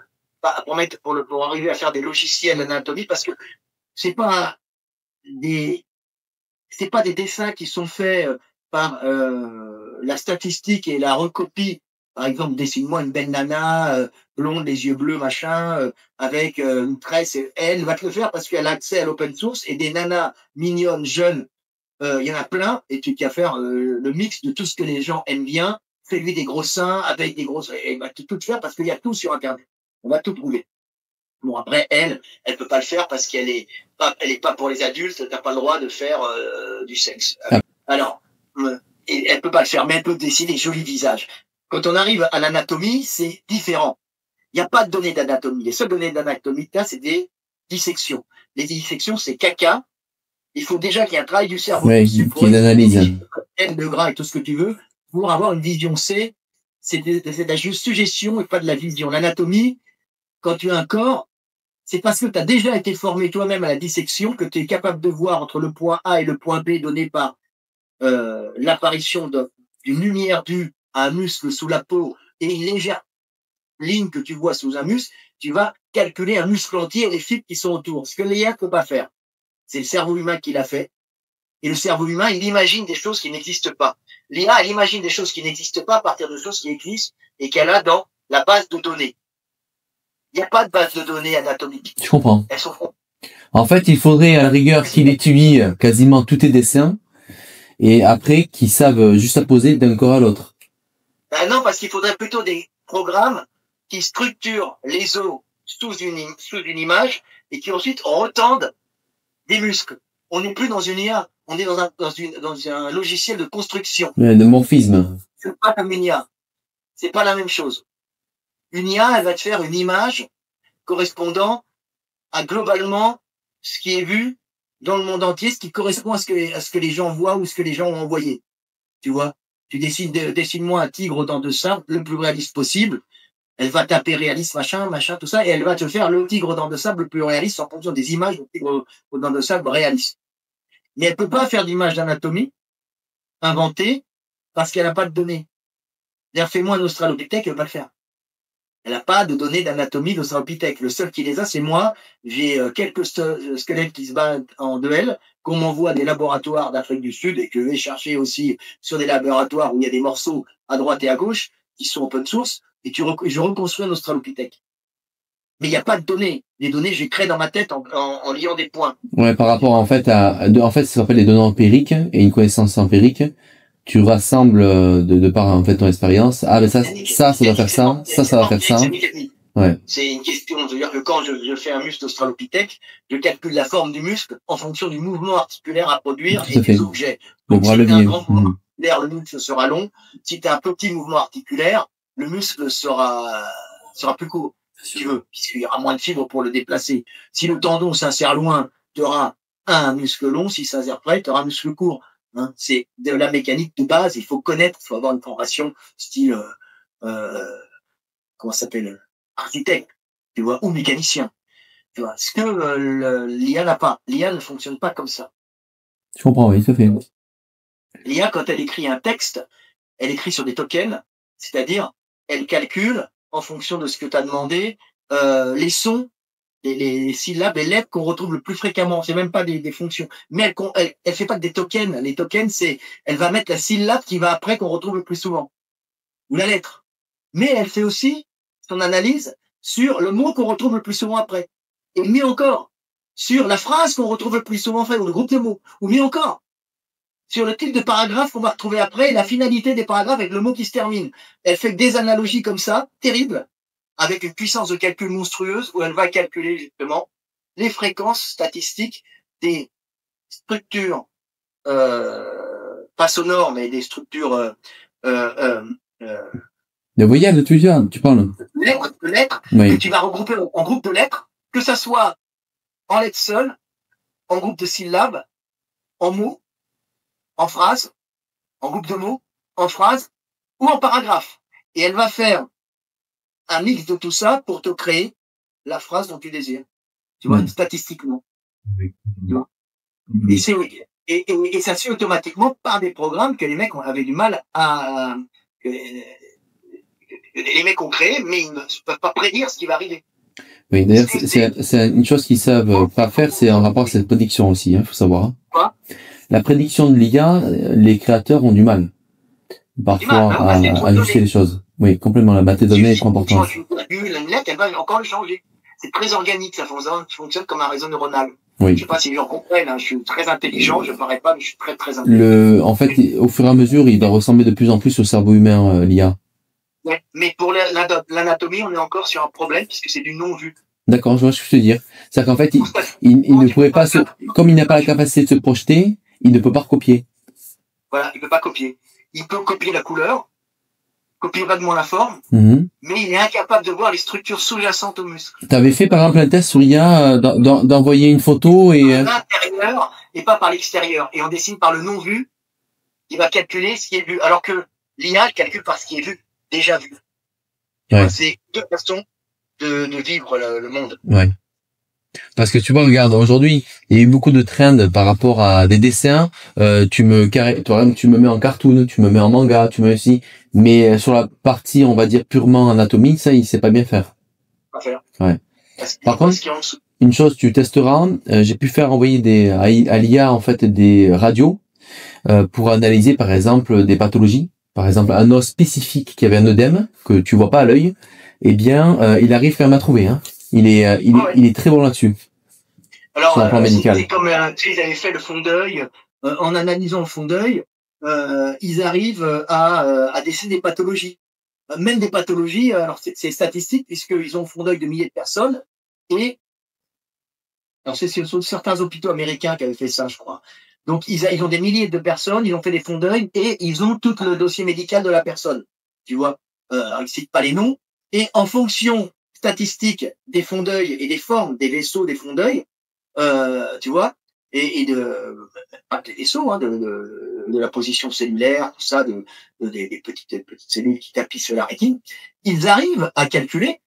pour arriver à faire des logiciels d'anatomie, parce que c'est pas des dessins qui sont faits par la statistique et la recopie. Par exemple, dessine-moi une belle nana blonde, les yeux bleus, machin, avec une tresse. Elle va te le faire parce qu'elle a accès à l'open source et des nanas mignonnes, jeunes, il y en a plein. Et tu vas faire le mix de tout ce que les gens aiment bien. Fais-lui des gros seins avec des grosses. Elle va tout faire parce qu'il y a tout sur Internet. On va tout trouver. Bon, après, elle peut pas le faire parce qu'elle est pas pour les adultes, t'as pas le droit de faire du sexe. Alors, et elle peut pas le faire, mais elle peut dessiner des jolis visages. Quand on arrive à l'anatomie, c'est différent. Il n'y a pas de données d'anatomie. Les seules données d'anatomie là, c'est des dissections. Les dissections, c'est caca. Il faut déjà qu'il y ait un travail du cerveau dessus pour analyse. De gras et tout ce que tu veux pour avoir une vision C. C'est de la suggestion et pas de la vision. L'anatomie, quand tu as un corps, c'est parce que tu as déjà été formé toi-même à la dissection que tu es capable de voir entre le point A et le point B donné par l'apparition d'une lumière due à un muscle sous la peau et une légère ligne que tu vois sous un muscle, tu vas calculer un muscle entier et les fibres qui sont autour. Ce que l'IA ne peut pas faire. C'est le cerveau humain qui l'a fait. Et le cerveau humain, il imagine des choses qui n'existent pas. L'IA, elle imagine des choses qui n'existent pas à partir de choses qui existent et qu'elle a dans la base de données. Il n'y a pas de base de données anatomique. Je comprends. Elles sont... En fait, il faudrait à la rigueur qu'il étudie quasiment tous tes dessins et après qu'ils savent juste à poser d'un corps à l'autre. Ben non, parce qu'il faudrait plutôt des programmes qui structurent les os sous une image et qui ensuite retendent des muscles. On n'est plus dans une IA, on est dans un logiciel de construction. De morphisme. C'est pas comme une IA. C'est pas la même chose. Une IA, elle va te faire une image correspondant à globalement ce qui est vu dans le monde entier, ce qui correspond à ce que les gens voient ou ce que les gens ont envoyé. Tu vois? Tu dessine-moi un tigre aux dents de sabre le plus réaliste possible. Elle va taper réaliste, machin, tout ça, et elle va te faire le tigre aux dents de sable le plus réaliste en fonction des images de tigre aux dents de sable réaliste. Mais elle peut pas faire d'image d'anatomie inventée parce qu'elle n'a pas de données. D'ailleurs, fais-moi un australopithèque, elle va pas le faire. Elle n'a pas de données d'anatomie d'australopithèque. Le seul qui les a, c'est moi. J'ai quelques squelettes qui se battent en duel, qu'on m'envoie à des laboratoires d'Afrique du Sud et que je vais chercher aussi sur des laboratoires où il y a des morceaux à droite et à gauche qui sont open source. Et je reconstruis un australopithèque. Mais il n'y a pas de données. Les données, j'ai créé dans ma tête en liant des points. Ouais, par rapport en fait ça s'appelle les données empiriques et une connaissance empirique. Tu rassembles de par en fait ton expérience. Ah, mais ça doit faire ça, ça va faire ça. Ouais. C'est une question, c'est-à-dire que quand je fais un muscle australopithèque, je calcule la forme du muscle en fonction du mouvement articulaire à produire et des objets. Donc, si tu as un grand mouvement articulaire, le muscle sera long. Si tu as un petit mouvement articulaire, le muscle sera plus court, si tu veux, puisqu'il y aura moins de fibres pour le déplacer. Si le tendon s'insère loin, tu auras un muscle long. Si ça s'insère près, tu auras un muscle court. Hein, c'est de la mécanique de base. Il faut connaître, il faut avoir une formation style, comment ça s'appelle, architecte, tu vois, ou mécanicien. Tu vois, ce que l'IA n'a pas. L'IA ne fonctionne pas comme ça. Je comprends, oui, ça fait. L'IA, quand elle écrit un texte, elle écrit sur des tokens, c'est-à-dire, elle calcule en fonction de ce que tu as demandé les sons, les syllabes, les lettres qu'on retrouve le plus fréquemment. C'est même pas des fonctions. Mais elle fait pas que des tokens. Les tokens, elle va mettre la syllabe qui va après qu'on retrouve le plus souvent. Ou la lettre. Mais elle fait aussi son analyse sur le mot qu'on retrouve le plus souvent après. Et mieux encore, sur la phrase qu'on retrouve le plus souvent après, ou le groupe de mots. Ou mieux encore, sur le type de paragraphe qu'on va retrouver après, et la finalité des paragraphes avec le mot qui se termine. Elle fait des analogies comme ça, terribles, avec une puissance de calcul monstrueuse où elle va calculer justement les fréquences statistiques des structures, pas sonores, mais des structures de voyelles, tu parles. Lettres, oui. Que tu vas regrouper en groupe de lettres, que ça soit en lettres seules, en groupe de syllabes, en mots, en phrases, en groupe de mots, en phrases ou en paragraphes. Et elle va faire un mix de tout ça pour te créer la phrase dont tu désires. Tu vois, statistiquement. Oui. Tu vois et ça se fait automatiquement par des programmes que les mecs avaient du mal à... les mecs ont créé, mais ils ne peuvent pas prédire ce qui va arriver. Oui, d'ailleurs, c'est une chose qu'ils savent pas faire, c'est en rapport à cette prédiction aussi, faut savoir. Quoi? La prédiction de l'IA, les créateurs ont du mal. Parfois, à ajuster les choses. Oui, complètement, la base de données est trop importante. Une lettre, elle va encore le changer. C'est très organique, ça fonctionne comme un réseau neuronal. Oui. Je sais pas si les gens comprennent, hein, je suis très intelligent, je parais pas, mais je suis très, très intelligent. En fait, au fur et à mesure, il va ressembler de plus en plus au cerveau humain, l'IA. Ouais, mais pour l'anatomie, on est encore sur un problème, puisque c'est du non-vu. D'accord, je vois ce que je veux dire. C'est-à-dire qu'en fait, il ne pourrait pas comme il n'a pas la capacité de se projeter, il ne peut pas recopier. Voilà, il peut pas copier. Il peut copier la couleur, copier vaguement la forme, mais il est incapable de voir les structures sous-jacentes au muscle. Tu avais fait par exemple un test sur IA d'envoyer une photo et... Par l'intérieur et pas par l'extérieur. Et on dessine par le non-vu, il va calculer ce qui est vu. Alors que l'IA calcule par ce qui est vu, déjà vu. Ouais. C'est deux façons de vivre le monde. Ouais. Parce que tu vois, regarde, aujourd'hui, il y a eu beaucoup de trends par rapport à des dessins. Toi, tu me mets en cartoon, tu me mets en manga, tu me mets aussi. Mais sur la partie, on va dire purement anatomie, ça, il sait pas bien faire. Pas faire. Ouais. Par Parce contre, qu'il y a en dessous. une chose, tu testeras. J'ai pu faire envoyer à l'IA en fait des radios pour analyser, par exemple, des pathologies. Par exemple, un os spécifique qui avait un œdème que tu vois pas à l'œil. Eh bien, il arrive quand même à trouver. Hein. Il est très bon là-dessus. Alors, Sur un plan médical. c'est comme ils avaient fait le fond d'œil. En analysant le fond d'œil, ils arrivent à déceler des pathologies. Même des pathologies, alors c'est statistique, puisqu'ils ont le fond d'œil de milliers de personnes. Et alors ce sont certains hôpitaux américains qui avaient fait ça, je crois. Donc, ils ont des milliers de personnes, ils ont fait des fonds d'œil et ils ont tout le dossier médical de la personne. Tu vois, ils citent pas les noms. Et en fonction statistique des fonds d'œil et des formes des vaisseaux des fonds d'œil, tu vois, et de pas que les vaisseaux, hein, de la position cellulaire, tout ça, des petites cellules qui tapissent sur la rétine, ils arrivent à calculer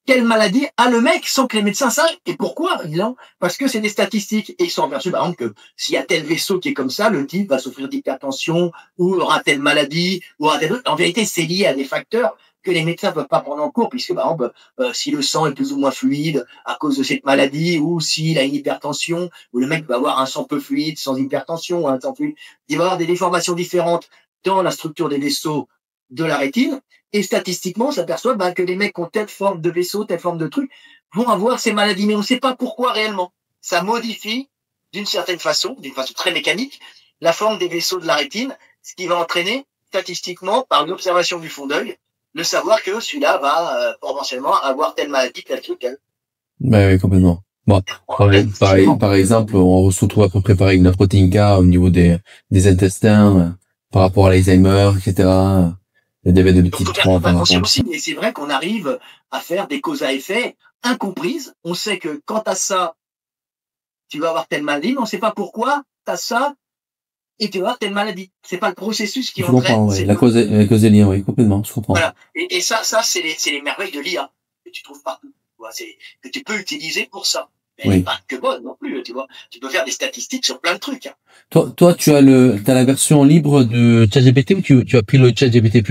quelle maladie a le mec sans que les médecins sachent et pourquoi, évidemment, parce que c'est des statistiques et ils sont aperçus par exemple que s'il y a tel vaisseau qui est comme ça, le type va souffrir d'hypertension ou aura telle maladie ou aura tel... En vérité, c'est lié à des facteurs que les médecins ne peuvent pas prendre en cours, puisque par exemple, si le sang est plus ou moins fluide à cause de cette maladie, ou s'il a une hypertension, ou le mec va avoir un sang peu fluide sans hypertension, un sang fluide, il va y avoir des déformations différentes dans la structure des vaisseaux de la rétine, et statistiquement, on s'aperçoit que les mecs qui ont telle forme de vaisseau, telle forme de truc, vont avoir ces maladies, mais on ne sait pas pourquoi réellement. Ça modifie d'une certaine façon, d'une façon très mécanique, la forme des vaisseaux de la rétine, ce qui va entraîner statistiquement, par l'observation du fond d'œil, le savoir que celui-là va potentiellement avoir telle maladie, tel truc, tel. Oui, complètement. Bon, par exemple, on se retrouve à peu près pareil avec la protéine K au niveau des intestins, par rapport à l'Alzheimer, etc. Le diabète de type 3 par rapport. Aussi, mais c'est vrai qu'on arrive à faire des causes à effet incomprises. On sait que quand tu as ça, tu vas avoir telle maladie, mais on ne sait pas pourquoi tu as ça et tu vas avoir telle maladie. C'est pas le processus qui entraîne. Je comprends, ouais. La cause est liée, oui, complètement, je comprends. Voilà. Et ça c'est les merveilles de l'IA que tu trouves partout. Que tu peux utiliser pour ça. Mais elle n'est pas que bonne non plus, tu vois. Tu peux faire des statistiques sur plein de trucs. Hein. Toi, tu as t'as la version libre de ChatGPT ou tu as pris le ChatGPT+?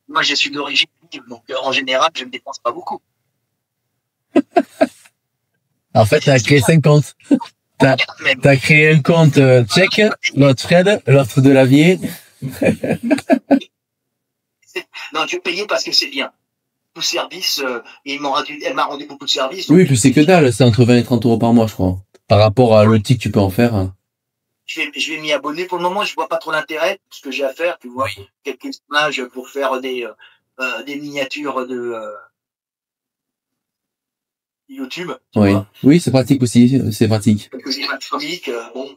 Moi, je suis d'origine libre, donc en général, je ne dépense pas beaucoup. En fait, t'as créé 5 comptes. T'as créé un compte tchèque, l'autre Fred, l'autre de Lavier. Non, je payais parce que c'est bien. Tout service, elle m'a rendu beaucoup de services. Oui, puis c'est que dalle, c'est entre 20 et 30 euros par mois, je crois. Par rapport à l'outil que tu peux en faire. Hein. Je vais m'y abonner. Pour le moment, je vois pas trop l'intérêt. Ce que j'ai à faire, tu vois, quelques images pour faire des miniatures de YouTube. Oui, oui, c'est pratique aussi, c'est pratique. Quelques images comiques, bon.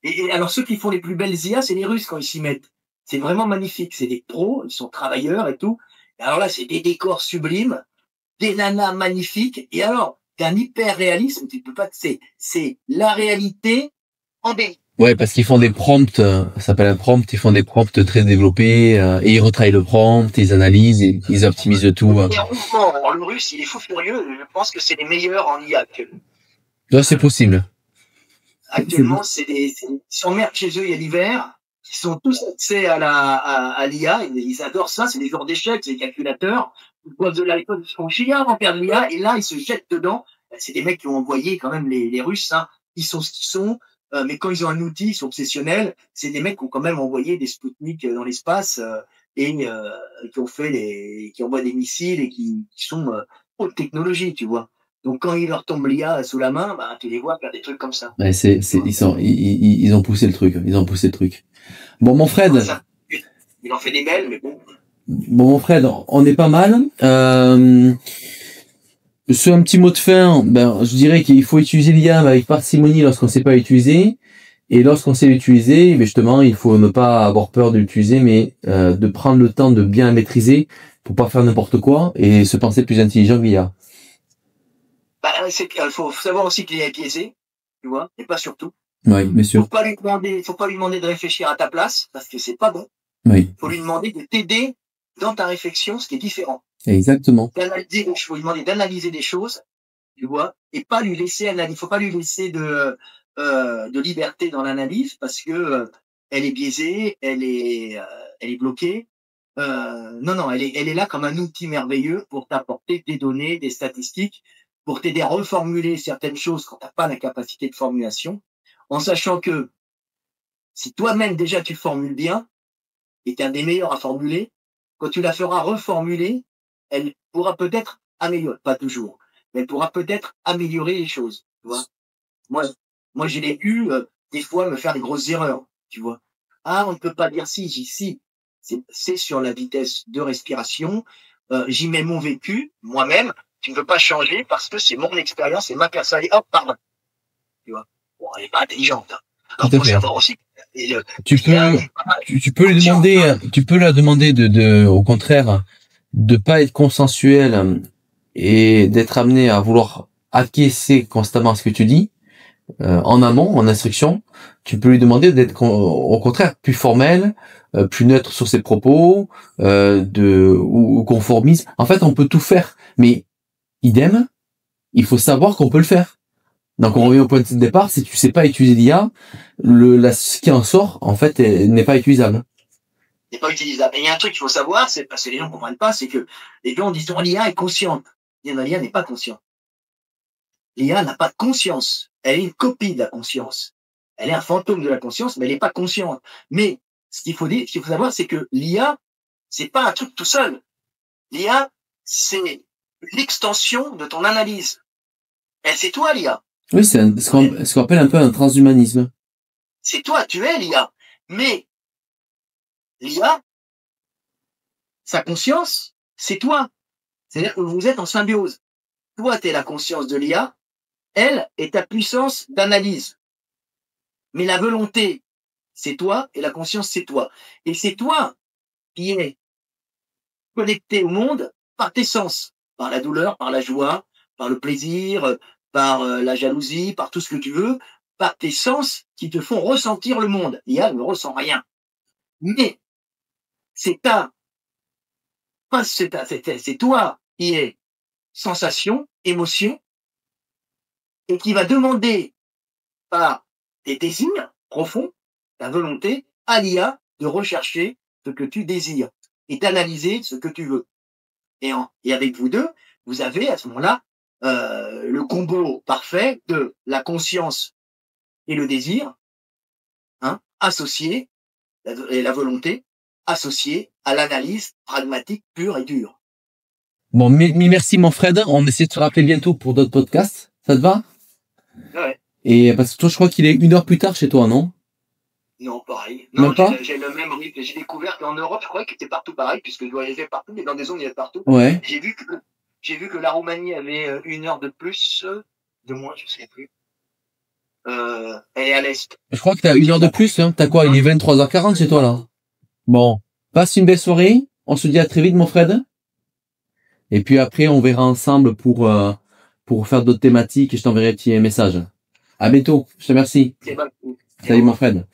Et alors, ceux qui font les plus belles IA, c'est les Russes quand ils s'y mettent. C'est vraiment magnifique. C'est des pros, ils sont travailleurs et tout. Et alors là, c'est des décors sublimes, des nanas magnifiques. Et alors, d'un hyper réalisme, tu peux pas. C'est la réalité en B. Ouais, parce qu'ils font des prompts, ça s'appelle un prompt, ils font des prompts très développés, et ils retravaillent le prompt, ils analysent, et ils optimisent le tout. Et le russe, il est fou furieux, je pense que c'est les meilleurs en IA actuellement. Là, c'est possible. Actuellement, ils s'emmerdent chez eux, il y a l'hiver, ils sont tous accès à l'IA, ils adorent ça, c'est des joueurs d'échecs, c'est des calculateurs, ils boivent de l'alcool, ils font chier avant de faire de l'IA, et là, ils se jettent dedans. C'est des mecs qui ont envoyé quand même les Russes, hein. Ils sont ce qu'ils sont, mais quand ils ont un outil, ils sont obsessionnels. C'est des mecs qui ont quand même envoyé des Spoutniks dans l'espace et qui envoient des missiles et qui sont haute technologie, tu vois. Donc quand il leur tombe l'IA sous la main, tu les vois faire des trucs comme ça. Ouais, ils ont poussé le truc, Bon, mon Fred. Il en fait des belles, mais bon. Bon, mon Fred, on est pas mal. Sur un petit mot de fin, je dirais qu'il faut utiliser l'IA avec parcimonie lorsqu'on ne sait pas l'utiliser. Et lorsqu'on sait l'utiliser, justement, il faut ne pas avoir peur de l'utiliser, mais de prendre le temps de bien la maîtriser pour pas faire n'importe quoi et se penser plus intelligent que l'IA. Il faut savoir aussi qu'il est biaisé, tu vois, et pas surtout. Oui, bien sûr. Faut pas lui demander de réfléchir à ta place, parce que c'est pas bon. Oui. Faut lui demander de t'aider dans ta réflexion, ce qui est différent. Exactement. Faut lui demander d'analyser des choses tu vois, et pas lui laisser il faut pas lui laisser de liberté dans l'analyse parce que elle est biaisée, elle est bloquée. Non, non, elle est là comme un outil merveilleux pour t'apporter des données, des statistiques, pour t'aider à reformuler certaines choses quand tu n'as pas la capacité de formulation, en sachant que si toi-même déjà tu formules bien, et tu es un des meilleurs à formuler, quand tu la feras reformuler, elle pourra peut-être améliorer, pas toujours, mais elle pourra peut-être améliorer les choses, tu vois. Moi, moi, je l'ai eu des fois me faire des grosses erreurs, tu vois. Ah, on ne peut pas dire si, j'y si. C'est sur la vitesse de respiration. J'y mets mon vécu, moi-même. Tu ne peux pas changer parce que c'est mon expérience, c'est ma personnalité. Hop, pardon. Tu vois. Bon, elle n'est pas intelligente. Hein. Tout Alors, à faut fait. savoir aussi. Tu peux lui demander, tu peux la demander au contraire, de pas être consensuel et d'être amené à vouloir acquiescer constamment à ce que tu dis, en amont, en instruction. Tu peux lui demander d'être au contraire plus formel, plus neutre sur ses propos, ou conformiste. En fait, on peut tout faire, mais idem, il faut savoir qu'on peut le faire. Donc on revient au point de départ, si tu sais pas utiliser l'IA, ce qui en sort, en fait, n'est pas utilisable. C'est pas utilisable. Et il y a un truc qu'il faut savoir, c'est parce que les gens ne comprennent pas, c'est que les gens disent l'IA est consciente. L'IA n'est pas consciente. L'IA n'a pas de conscience. Elle est une copie de la conscience. Elle est un fantôme de la conscience, mais elle n'est pas consciente. Mais ce qu'il faut savoir, c'est que l'IA, c'est pas un truc tout seul. L'IA, c'est l'extension de ton analyse. C'est toi, l'IA. Oui, c'est ce qu'on appelle un peu un transhumanisme. C'est toi, tu es l'IA. Mais l'IA, sa conscience, c'est toi. C'est-à-dire que vous êtes en symbiose. Toi, tu es la conscience de l'IA, elle est ta puissance d'analyse. Mais la volonté, c'est toi, et la conscience, c'est toi. Et c'est toi qui es connecté au monde par tes sens, par la douleur, par la joie, par le plaisir, par la jalousie, par tout ce que tu veux, par tes sens qui te font ressentir le monde. L'IA ne ressent rien. Mais c'est toi qui es sensation, émotion, et qui va demander par tes désirs profonds, ta volonté, à l'IA de rechercher ce que tu désires et d'analyser ce que tu veux. Et avec vous deux, vous avez à ce moment-là le combo parfait de la conscience et le désir, hein, associés, et la volonté associée à l'analyse pragmatique pure et dure. Bon, merci mon Fred, on essaie de se rappeler bientôt pour d'autres podcasts, ça te va? Ouais. Et parce que toi, je crois qu'il est 1 heure plus tard chez toi, non? Non, pareil. Même Non, pas j'ai le même rythme. J'ai découvert qu'en Europe, je croyais que c'était partout pareil, puisque je voyageais partout, mais dans des zones, il y a partout. Ouais. J'ai vu que la Roumanie avait 1 heure de plus, de moins, je sais plus. Elle est à l'est. Je crois que t'as 1 heure de plus, hein. T'as quoi? Il est 23h40 chez toi, là. Bon. Passe une belle soirée. On se dit à très vite, mon Fred. Et puis après, on verra ensemble pour faire d'autres thématiques et je t'enverrai un petit message. À bientôt. Je te remercie. C'est bon. Salut, mon Fred.